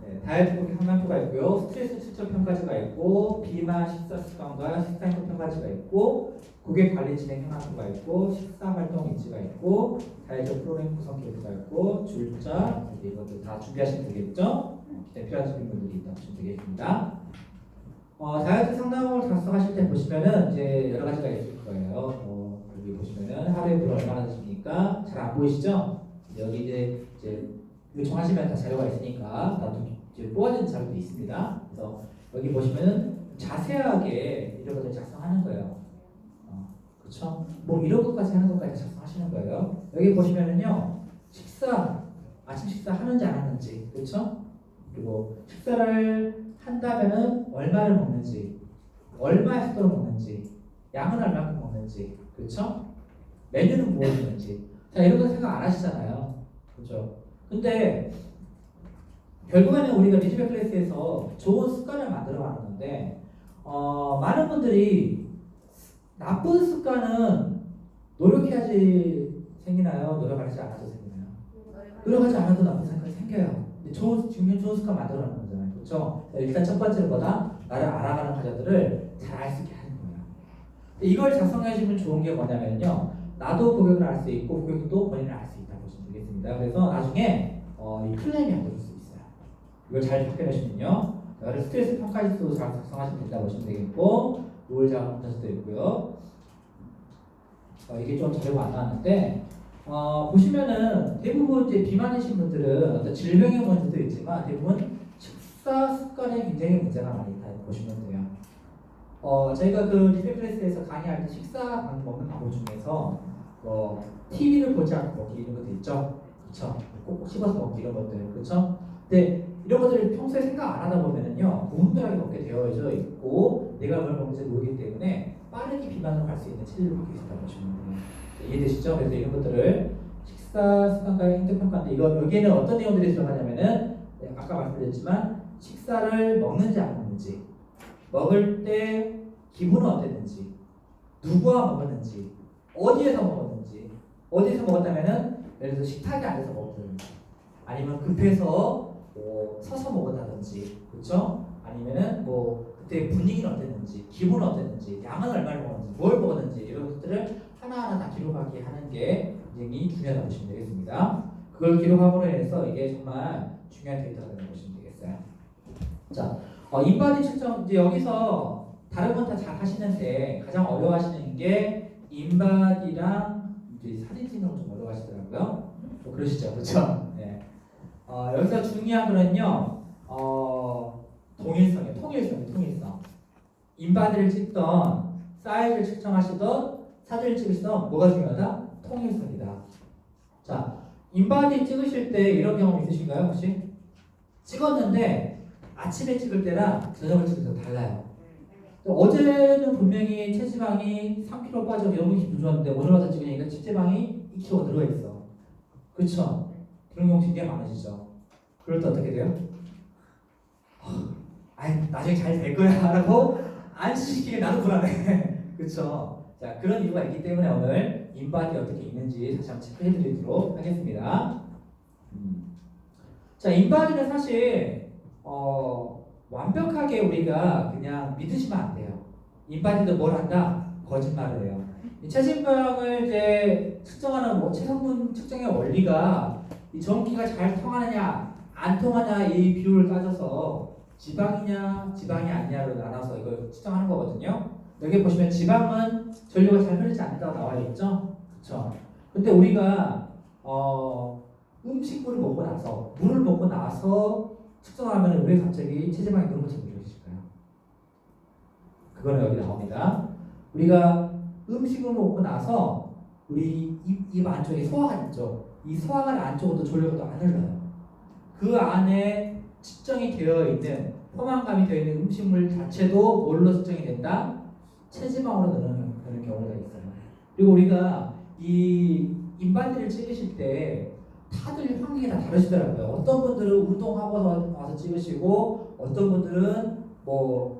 네, 다이어트 고객 상담표가 있고요. 스트레스 추적 평가지가 있고, 비만 식사 습관과 식사 행동 평가지가 있고, 고객 관리 진행 현황표가 있고, 식사 활동 일지가 있고, 다이어트 프로그램 구성 계획가 있고, 줄자 이것들 다 준비하시면 되겠죠. 기타 필요하신 분들이 있다 보시면 되겠습니다. 다이어트 상담을 작성하실 때 보시면은 이제 여러 가지가 있을 거예요. 여기 보시면은 하루에 물 얼마나 드십니까? 잘 안 보이시죠? 여기 이제 요청하시면 다 자료가 있으니까 나도 이제 뽑아진 자료도 있습니다. 그래서 여기 보시면은 자세하게 이런 것들 작성하는 거예요. 그렇죠? 뭐 이런 것까지 하는 것까지 작성하시는 거예요. 여기 보시면은요, 아침 식사 하는지 안 하는지, 그렇죠? 그리고 식사를 한다면은 얼마를 먹는지, 얼마의 속도로 먹는지, 양은 얼마큼 먹는지, 그렇죠? 메뉴는 무엇이는지, 자 이런 거 생각 안 하시잖아요, 그렇죠? 근데 결국에는 우리가 리즈백 클래스에서 좋은 습관을 만들어 가는 건데, 많은 분들이 나쁜 습관은 노력해야지 생기나요? 노력하지 않아도 생기나요? 노력하지 않아도 나쁜 습관이 생겨요. 근데 좋은 습관 만들어가는 거잖아요, 그렇죠? 일단 첫 번째는 뭐다? 나를 알아가는 과정들을 잘 알 수 있게 하는 거예요. 이걸 작성해주면 좋은 게 뭐냐면요, 나도 고객을 알 수 있고 고객도 본인을 알 수 있다고 보시면 되겠습니다. 그래서 나중에 이 클레임이 안 될 수 있어요. 이걸 잘 적혀내시면요, 스트레스 평가지수도 잘 작성하시면 된다고 보시면 되겠고, 노을 작업 문제도 있고요. 이게 좀 자료가 안 나왔는데, 보시면은 대부분 이제 비만이신 분들은 어떤 질병의 문제도 있지만 대부분 식사 습관에 굉장히 문제가 많이 있다고 보시면 돼요. 저희가 그 리뷰 클래스에서 강의할 때 식사 먹는 방법 중에서 TV를 보지 않고 먹기 이런 것도 있죠, 그렇죠? 꼭 씹어서 먹기 이런 것들, 그렇죠? 근데 이런 것들을 평소에 생각 안 하다 보면은요, 무분별하게 먹게 되어져 있고 내가 뭘 먹는지 모르기 때문에 빠르게 비만으로 갈 수 있는 체질을 갖고 있다고 보시면 돼요. 이해되시죠? 그래서 이런 것들을 식사 습관과의 행동평가인데, 여기에는 어떤 내용들이 들어가냐면은 아까 말씀드렸지만 식사를 먹는지 안 먹는지, 먹을 때 기분은 어땠는지, 누구와 먹었는지, 어디에서 먹었는지, 어디에서 먹었다면은 예를 들어서 식탁에 앉아서 먹었는지, 아니면 급해서 서서 먹었다든지, 그렇죠? 아니면은 그때 분위기는 어땠는지, 기분은 어땠는지, 양은 얼마를 먹었는지, 뭘 먹었는지 이런 것들을 하나하나 다 기록하게 하는 게 굉장히 중요하다고 보시면 되겠습니다. 그걸 기록함으로 해서 이게 정말 중요한 데이터가 된다고 보시면 되겠어요. 자, 인바디 측정, 이제 여기서 다른 건 다 잘 하시는데 가장 어려워하시는 게 인바디랑 이제 사진 찍는 거 좀 어려워하시더라고요. 그러시죠, 그렇죠? 네. 여기서 중요한 거는요, 통일성. 인바디를 찍던, 사이즈를 측정하시던, 사진을 찍으시던 뭐가 중요하다? 통일성이다. 자, 인바디 찍으실 때 이런 경험 있으신가요, 혹시? 찍었는데 아침에 찍을 때랑 저녁을 찍을 때랑 달라요. 어제는 분명히 체지방이 3kg 빠져서 너무 기분 좋았는데 오늘 와서 찍으니까 체지방이 2kg 들어가 있어. 그렇죠? 그런 경우 굉장히 많으시죠? 그럴 때 어떻게 돼요? 나중에 잘 될 거야 라고 안심시키게 나도 불안해. 그렇죠? 자, 그런 이유가 있기 때문에 오늘 인바디 어떻게 있는지 다시 한번 체크해 드리도록 하겠습니다. 자, 인바디는 사실 완벽하게 우리가 그냥 믿으시면 안 돼요. 인바디도 뭘 한다? 거짓말을 해요. 이 체지방을 이제 측정하는 체성분 측정의 원리가 이 전기가 잘 통하느냐 안 통하냐 이 비율을 따져서 지방이냐 지방이 아니냐로 나눠서 이걸 측정하는 거거든요. 여기 보시면 지방은 전류가 잘 흐르지 않는다고 나와 있죠. 그렇죠? 근데 우리가 음식물을 먹고 나서 물을 먹고 나서 측정하면 왜 갑자기 체지방이 너무 적어지실까요? 그거는 여기 나옵니다. 우리가 음식을 먹고 나서 우리 입 안쪽에 소화관 있죠. 이 소화관 안쪽으로도 전류가 안 흘러요. 그 안에 측정이 되어 있는 포만감이 되어 있는 음식물 자체도 뭘로 측정이 된다? 체지방으로 되는 경우가 있어요. 그리고 우리가 이 인바디를 찍으실 때 다들 환경이 다 다르시더라고요. 어떤 분들은 운동하고 와서 찍으시고 어떤 분들은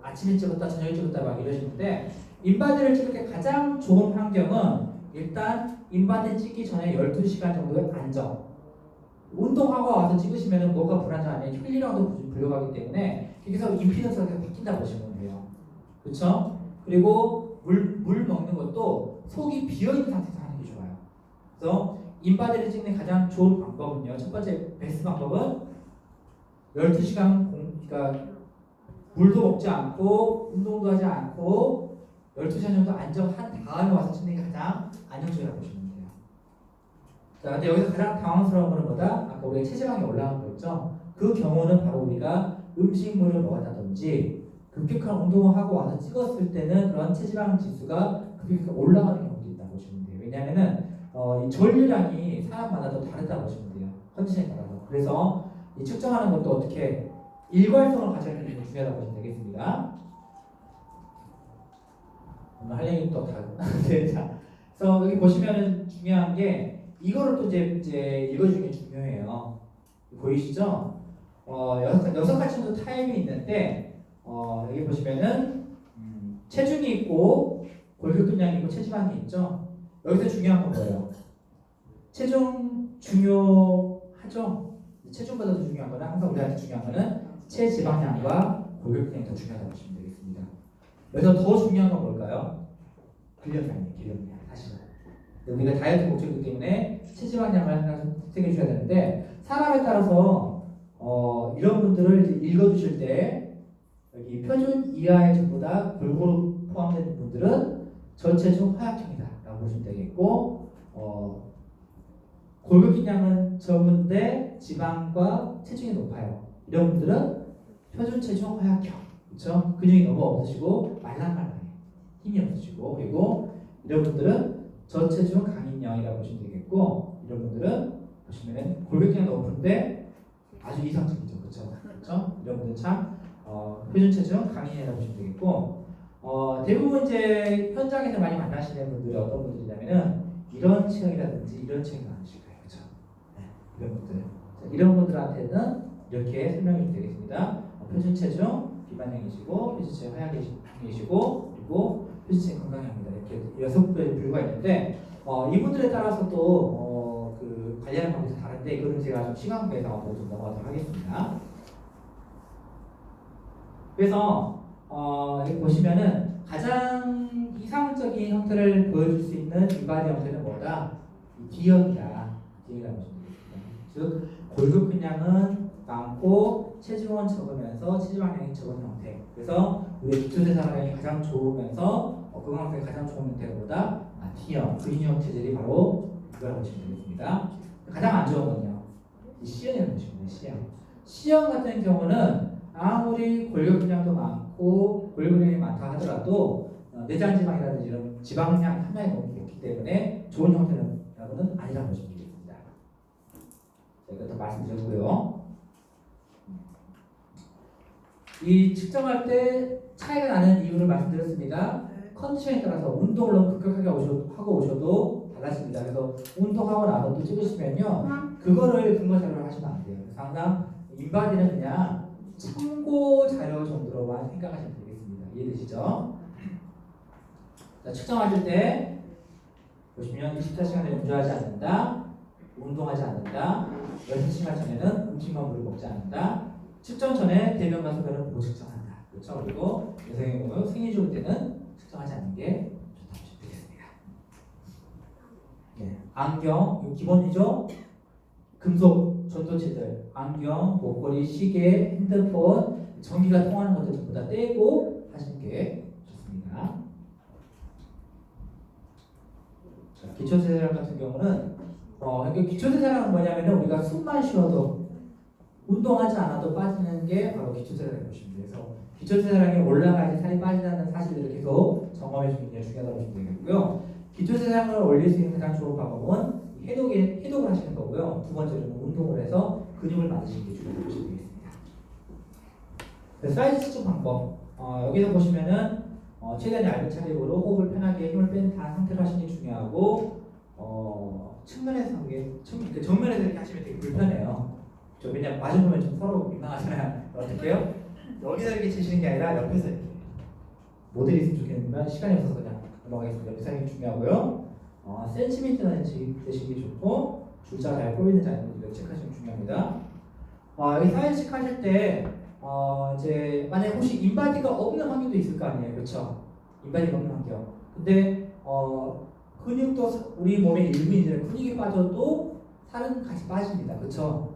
아침에 찍었다 저녁에 찍었다 막 이러시는데, 인바디를 찍을 때 가장 좋은 환경은 일단 인바디 찍기 전에 12시간 정도의 안정. 운동하고 와서 찍으시면 뭐가 불안정하냐 혈류량도 불려가기 때문에 여기서 임피던스가 계속 바뀐다 보시면 돼요. 그렇죠? 그리고 물 먹는 것도 속이 비어있는 상태에서 하는 게 좋아요. 그래서 인바디를 찍는 가장 좋은 방법은요, 첫 번째 베스트 방법은 12시간 그러니까 물도 먹지 않고 운동도 하지 않고 12시간 정도 안정한 다음에 와서 찍는 게 가장 안정적이라고 보시면 돼요. 자, 근데 여기서 가장 당황스러운 거는 뭐다? 아까 우리가 체지방이 올라간 거 있죠? 그 경우는 바로 우리가 음식물을 먹었다든지 급격한 운동을 하고 와서 찍었을 때는 그런 체지방 지수가 급격하게 올라가는 경우도 돼요. 왜냐하면은 이 전류량이 사람마다 또 다르다고 보시면 돼요. 컨디션에 따라서. 그래서 이 측정하는 것도 어떻게 일괄성을 가져야 되는 게 중요하다고 보시면 되겠습니다. 오늘 할 얘기 또 다르고. 네, 자, 그래서 여기 보시면은 중요한 게 이거를 또 이제 읽어주는 게 중요해요. 보이시죠? 여섯 가지 정도 타입이 있는데 여기 보시면은 체중이 있고 골격근량이 있고 체지방이 있죠. 여기서 중요한 건 뭐예요? 체중 중요하죠. 체중보다 더 중요한 거는 항상 우리한테 중요한 거는 체지방량과 골격근량이 더 중요하다고 보시면 되겠습니다. 여기서 더 중요한 건 뭘까요? 근력량이에요. 근력량. 사실은 우리가 다이어트 목적이기 때문에 체지방량을 항상 선택해 줘야 되는데 사람에 따라서 이런 분들을 이제 읽어주실 때 여기 표준 이하의 적보다 골고루 포함된 분들은 저체중 허약형이다라고 보시면 되겠고 골격량은 적은데 지방과 체중이 높아요. 이런 분들은 표준 체중 허약형, 그렇죠? 근육이 너무 없으시고 말랑말랑해, 힘이 없으시고 그리고 이런 분들은 저체중 강인형이라고 보시면 되겠고 이런 분들은 보시면은 골격량이 높은데 아주 이상적이죠, 그렇죠? 그렇죠? 이런 분들 참 표준 체중 강인이라고 보시면 되겠고 대부분 이제 현장에서 많이 만나시는 분들이 어떤 분들이냐면은 이런 체형이라든지 이런 체형이 많으실 거예요, 그렇죠? 네, 이런 분들, 자, 이런 분들한테는 이렇게 설명이 되겠습니다. 표준 체중 비만형이시고 표준 체중 하향형이시고 그리고 표준 체중 건강형입니다. 이렇게 6가지가 있는데 이분들에 따라서 또 그 관리하는 방법이 다른데 이거는 제가 좀 시간 관계상 좀 넘어가도록 하겠습니다. 그래서 여기 보시면은 가장 이상적인 형태를 보여줄 수 있는 인바디 형태는 뭐다? D형이다. D형이라고 보시면 되겠습니다. 즉 골격근량은 많고 체중은 적으면서 체지방량이 적은 형태. 그래서 우리 기초대사량이 가장 좋으면서 건강상태 가장 좋은 형태가 뭐다? D형. 근육 체질이 바로 이거라고 보시면 되겠습니다. 가장 안 좋은 건요. 이 C형이라고 보시면 돼요. C형. C형 같은 경우는 아무리 골격근량도 많고 골격근량이 많다 하더라도 내장지방이라든지 이런 지방량 함량이 너무 높기 때문에 좋은 형태라고는 아니라고 보시면 되겠습니다. 이것도 말씀드렸고요. 이 측정할 때 차이가 나는 이유를 말씀드렸습니다. 컨디션에 따라서 운동을 너무 급격하게 하고 오셔도 달라집니다. 그래서 운동하고 나서 또 찍으시면요, 그거를 근거 자료로 하시면 안 돼요. 그래서 항상 인바디는 그냥 참고 자료 정도로만 생각하시면 되겠습니다. 이해되시죠? 자, 측정하실 때 보시면 24시간을 운전하지 않는다, 운동하지 않는다, 6시간 전에는 음식만 물을 먹지 않는다, 측정 전에 대변과 소변을 못 측정한다. 그렇죠? 그리고 여성의 경우 생리 좋을 때는 측정하지 않는 게 좋다고 보시면 되겠습니다. 네, 안경, 이거 기본이죠? 금속 전도체들, 안경, 목걸이, 시계, 핸드폰, 전기가 통하는 것들 전부 다 떼고 하시는 게 좋습니다. 자, 기초대사량 같은 경우는 기초대사량은 뭐냐면은 우리가 숨만 쉬어도 운동하지 않아도 빠지는 게 바로 기초대사량을 보시면 돼요. 그래서 기초대사량이 올라가야지 살이 빠진다는 사실을 계속 점검해 주는 게 중요하다고 보시면 되겠고요. 기초대사량을 올릴 수 있는 가장 좋은 방법은 해독을 하시는 거고요. 두 번째로는 운동을 해서 근육을 만드시는 게 중요하다고 보시면 되겠습니다. 사이즈 측정 방법. 여기서 보시면은 최대한 얇은 차림으로 호흡을 편하게 힘을 뺀 상태로 하시는 게 중요하고 측면에서 정면에서 이렇게 하시면 되게 불편해요. 왜냐면 맞으면 좀 서로 민망하잖아요. 어떻게 해요? 여기서 이렇게 치시는 게 아니라 옆에서 이렇게. 모델이 있으면 좋겠는데 시간이 없어서 그냥 넘어가겠습니다. 옆에서 하는 게 중요하고요. 센티미터는 되시는 게 좋고 줄자 잘 꼬이는지 아닌지 체크하시면 중요합니다. 여기 사이즈 체크하실 때 이제 만약에 혹시 인바디가 없는 환경도 있을 거 아니에요, 그렇죠? 인바디가 없는 환경. 근데 근육도 우리 몸의 일부인데 근육이 빠져도 살은 같이 빠집니다, 그렇죠?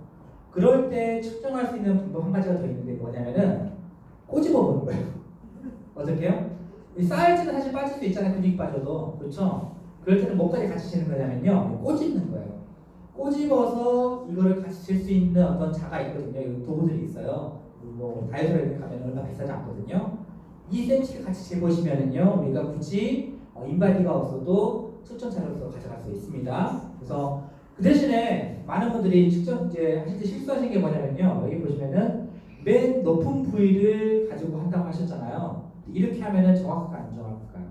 그럴 때 측정할 수 있는 방법 한 가지가 더 있는데 뭐냐면은 꼬집어 보는 거예요. 어떻게 해요? 이 사이즈는 사실 빠질 수 있잖아요, 근육이 빠져도, 그렇죠? 그럴 때는 뭐까지 같이 재는 거냐면요, 꼬집는 거예요. 꼬집어서 이거를 같이 잴 수 있는 어떤 자가 있거든요. 이 도구들이 있어요. 뭐 다이어트를 가면 얼마 비싸지 않거든요. 2cm를 같이 재보시면은요, 우리가 굳이 인바디가 없어도 측정 자료로서 가져갈 수 있습니다. 그래서 그 대신에 많은 분들이 측정 이제 하실 때 실수하신 게 뭐냐면요. 여기 보시면은 맨 높은 부위를 가지고 한다고 하셨잖아요. 이렇게 하면은 정확할까 안 정확할까요?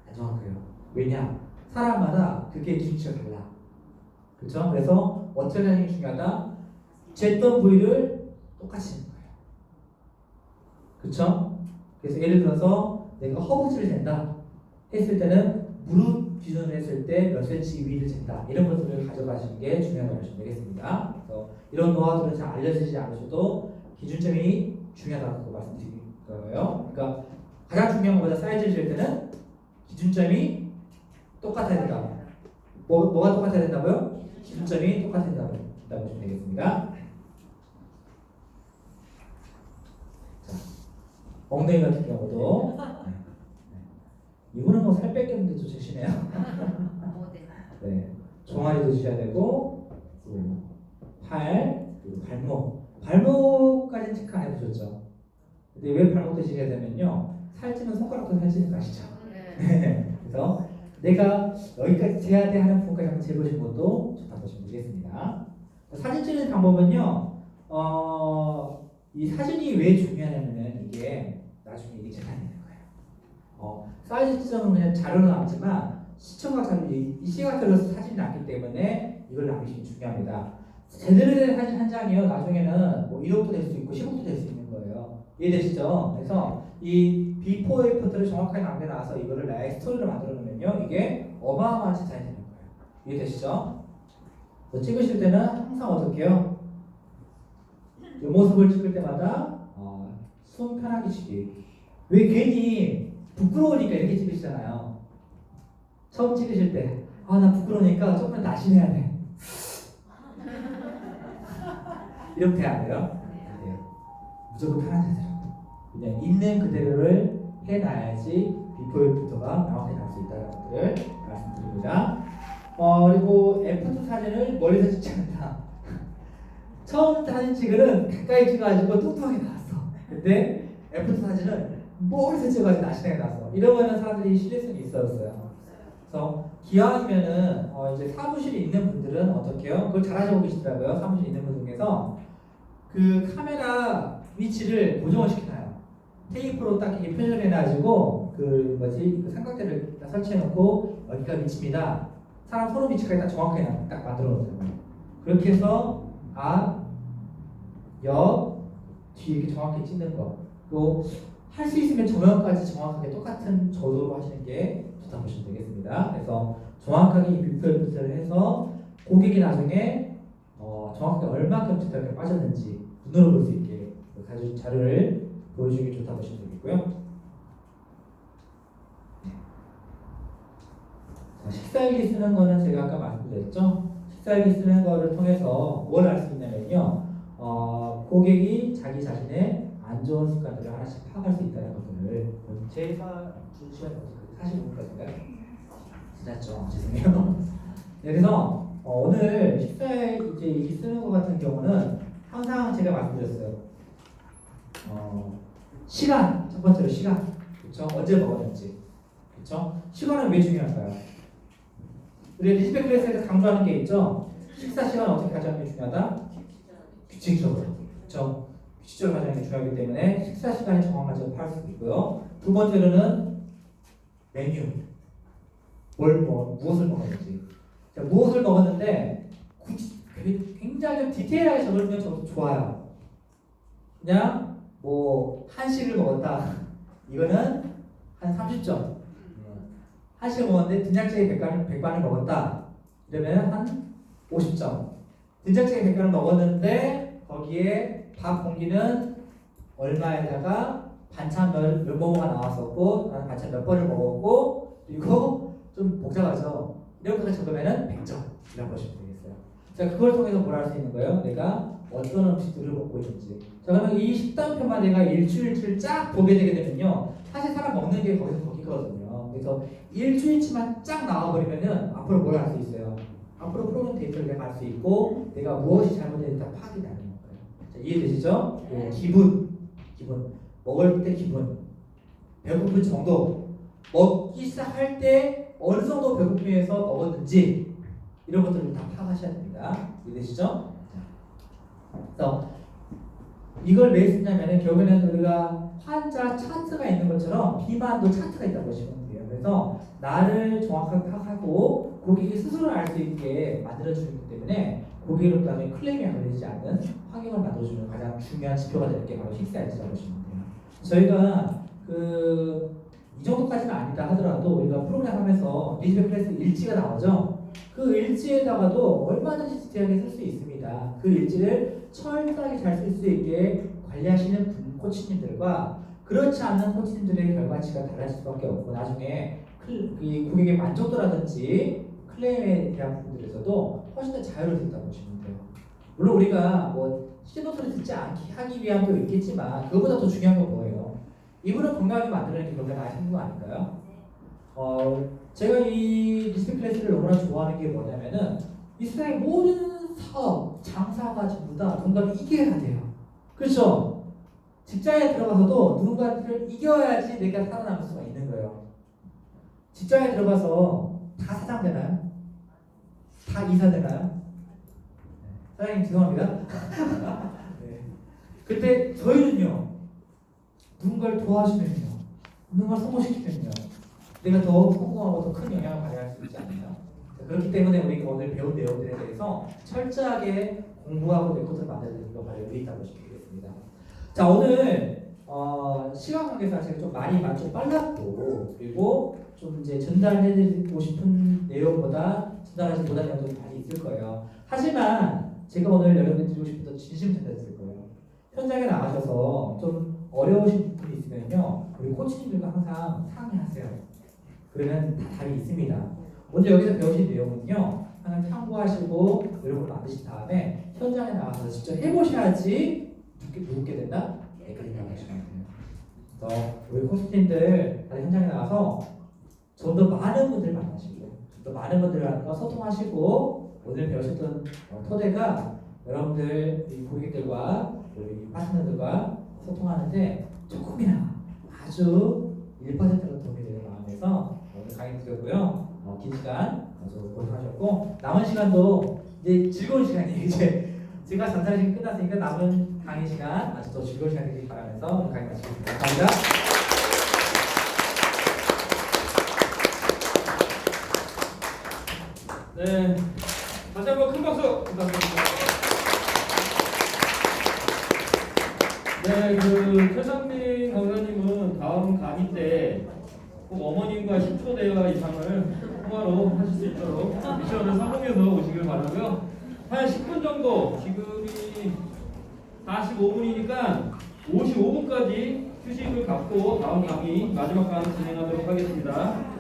안 정확해요. 왜냐? 사람마다 그게 기준치가 달라. 그렇죠? 그래서 어떻게 하는 게 중요하다. 쟀던 부위를 똑같이 재는 거예요. 그렇죠? 그래서 예를 들어서 내가 허벅지를 잰다 했을 때는 무릎 기준으로 했을 때 몇 센치 위를 잰다. 이런 것들을 가져가시는 게 중요하다고 보시면 되겠습니다. 그래서 이런 노하우들은 잘 알려지지 않으셔도 기준점이 중요하다고 말씀드릴 거예요. 그러니까 가장 중요한 것보다 사이즈를 잴 때는 기준점이 똑같아야 된다. 뭐가 똑같아야 된다고요? 기준점이 똑같아야 된다고 보시면 되겠습니다. 자, 엉덩이 같은 경우도 이분은 뭐 살 뺐겠는데 좀 재시네요. 네, 종아리도 주셔야 되고 그리고 팔 그리고 발목까지는 체크 안 해보셨죠? 근데 왜 발목도 지셔야 되면요 살찌면 손가락도 살찌는 거 아시죠? 네. 그래서 내가 여기까지 재야 돼 하는 부분까지 한번 재보신 것도 좋다고 보시면 되겠습니다. 사진 찍는 방법은요 이 사진이 왜 중요하냐면은 이게 나중에 이게 재산이 되는 거예요. 사이즈 측정은 그냥 자료로 남지만 시청각 자료, 이 시각 자료로 사진이 남기 때문에 이걸 남기시면 중요합니다. 제대로 된 사진 한 장이요 나중에는 뭐 1억도 될 수 있고 10억도 될 수 있는 거예요. 이해되시죠? 그래서 이 비포 애프터를 정확하게 남겨놔서 이거를 나의 스토리로 만들어 놓으면요 이게 어마어마한 재산이 되는 거예요. 이해되시죠? 찍으실 때는 항상 어떻게 해요? 이 모습을 찍을 때마다 숨 편하게 쉬기. 왜 괜히 부끄러우니까 이렇게 찍으시잖아요. 처음 찍으실 때 나 부끄러우니까 조금 나신해야 돼. 이렇게 해야 돼요. 네. 무조건 편한 자세로. 그냥 있는 그대로를 해놔야지 비포 애프터가 명확히 나올 수 있다는 것들을 말씀드립니다. 그리고 애프터 사진을 멀리서 찍지 않는다. 처음 사진 찍으는 가까이 찍어가지고 뚱뚱하게 나왔어. 근데 애프터 사진은 멀리서 찍어가지고 날씬하게 나왔어. 이러면은 사람들이 신뢰성이 있어졌어요. 그래서 기왕이면은 이제 사무실에 있는 분들은 어떻게 해요? 그걸 잘 하시고 계시더라고요. 사무실에 있는 분 중에서 그 카메라 위치를 고정을 시켜놔요. 테이프로 딱 이렇게 표현해가지고 그 삼각대를 딱 설치해놓고 여기가 위치입니다. 사람 손의 위치까지 딱 정확하게 딱 만들어놓잖아요. 그렇게 해서 옆, 뒤 이렇게 정확히 찍는 거. 그리고 할 수 있으면 조명까지 정확하게 똑같은 저도로 하시는 게 좋다고 보시면 되겠습니다. 그래서 정확하게 이 비포 애프터를 해서 고객이 나중에 정확하게 얼마큼 디테일하게 빠졌는지 눈으로 볼 수 있게 가지고 자료를 보여주기 좋다고 보시면 되겠고요. 자, 식사일기 쓰는 거는 제가 아까 말씀드렸죠. 식사일기 쓰는 거를 통해서 뭘 알 수 있냐면요. 고객이 자기 자신의 안 좋은 습관들을 하나씩 파악할 수 있다는 것들을 제가 준 시간이 어떻게 45분까지인가요? 지났죠. 죄송해요. 네, 그래서 오늘 식사에 이제 일기 쓰는 것 같은 경우는 항상 제가 말씀드렸어요. 시간 첫 번째로 시간, 그렇죠? 언제 먹었는지, 그렇죠? 시간은 왜 중요할까요? 우리 리스펙 클래스에서 강조하는 게 있죠. 식사 시간 어떻게 가져가는 게 중요하다? 규칙적으로, 그렇죠? 규칙적으로 가져가는 게 중요하기 때문에 식사 시간이 정확하지 파할 수 있고요. 두 번째로는 메뉴, 무엇을 먹었는지. 자, 무엇을 먹었는데 굉장히 디테일하게 적으면 저도 좋아요. 그냥 뭐 한식을 먹었다. 이거는 한 30점. 한식을 먹었는데 된장찌개 100반을 먹었다. 이러면 한 50점. 된장찌개 100반을 먹었는데 거기에 밥 공기는 얼마에다가 반찬 몇 모모가 나왔었고 나는 반찬 몇 번을 먹었고 그리고 좀 복잡하죠. 이런 거 적으면은 100점이라고 보시면 되겠어요. 자, 그걸 통해서 뭘 할 수 있는 거예요? 내가 어떤 음식들을 먹고 있는지. 자, 그러면 이 식단표만 내가 일주일치를 쫙 보게 되게 되면요. 사실 사람 먹는 게 거기거든요. 그래서 일주일치만 쫙 나와버리면은 앞으로 뭘 할 수 있어요? 앞으로 프로그램 데이터를 내가 알 수 있고 내가 무엇이 잘못됐는지 다 파악이 되는 거예요. 자, 이해되시죠? 네. 기분. 먹을 때 기분. 배고픈 정도. 먹기 시작할 때 어느 정도 배고픔에서 먹었는지 이런 것들을 다 파악하셔야 됩니다. 이해되시죠? 그래서 이걸 왜 쓰냐면은 결국에는 우리가 환자 차트가 있는 것처럼 비만도 차트가 있다고 보시면 돼요. 그래서 나를 정확하게 파악하고 고객이 스스로 알 수 있게 만들어주기 때문에 고객으로 나중에 클레임이 걸리지 않는 환경을 만들어주는 가장 중요한 지표가 되는 게 바로 식사일지라고 보시면 돼요. 저희가 이 정도까지는 아니다 하더라도 우리가 프로그램 하면서 리즈베 클래스 일지가 나오죠. 그 일지에다가도 얼마든지 디테일하게 쓸 수 있습니다. 그 일지를 철저하게 잘 쓸 수 있게 관리하시는 코치님들과 그렇지 않는 코치님들의 결과치가 달라질 수밖에 없고 나중에 이 고객의 만족도라든지 클레임에 대한 부분들에서도 훨씬 더 자유로워졌다고 보시면 돼요. 물론 우리가 뭐 신호소리 듣지 않게 하기 위함도 있겠지만 그거보다 더 중요한 건 뭐예요? 이분을 건강하게 만드는 게 결국엔 나의 행동 아닌가요? 제가 이 리스펙 클래스를 너무나 좋아하는 게 뭐냐면은 이 세상의 모든 사업, 장사가 전부 다 누군가를 이겨야 돼요. 그렇죠? 직장에 들어가서도 누군가를 이겨야지 내가 살아남을 수가 있는 거예요. 직장에 들어가서 다 사장 되나요? 다 이사 되나요? 사장님 죄송합니다. 네. 근데 저희는요. 누군가를 도와주면요. 누군가를 성공시키면요. 내가 더 성공하고 더 큰 영향을 발휘할 수 있지 않나요? 그렇기 때문에 우리가 오늘 배운 내용들에 대해서 철저하게 공부하고 레코드를 만드는 거 바로 여기 있다고 보시면 되겠습니다. 자 오늘 시간 관계상 제가 좀 말이 좀 빨랐고 그리고 좀 이제 전달해드리고 싶은 내용보다 전달하지 못한 내용도 많이 있을 거예요. 하지만 제가 오늘 여러분들 드리고 싶은 건 진심 전달했을 거예요. 현장에 나가셔서 좀 어려우신 분이 있으면요 우리 코치님들과 항상 상의하세요. 그러면 다 답이 있습니다. 오늘 여기서 배우신 내용은요 항상 참고하시고 노력을 만드신 다음에 현장에 나가서 직접 해보셔야지 묻게 된다? 네, 그렇게 생각하시면 돼요. 그래서 우리 코치님들 다들 현장에 나가서 좀 더 많은 분들 만나시고 좀 더 많은 분들과 소통하시고 오늘 배우셨던 토대가 여러분들 이 고객들과 우리 파트너들과 소통하는데 조금이나마 아주 1%로 도움이 되는 마음에서 오늘 강의 드렸고요. 긴 시간 아주 고생하셨고 남은 시간도 이제 즐거운 시간이에요. 이제 제가 전달 시간 끝났으니까 남은 강의 시간 아주 더 즐거운 시간 되길 바라면서 오늘 강의 마치겠습니다. 감사합니다. 네, 다시 한번 큰 박수 부탁드립니다. 네, 최상민 강사님은 다음 강의 때 꼭 어머님과 10초 대화 이상을 통화로 하실 수 있도록 미션을 성공해서 오시길 바라고요. 한 10분 정도, 지금이 45분이니까 55분까지 휴식을 갖고 다음 강의 마지막 강의 진행하도록 하겠습니다.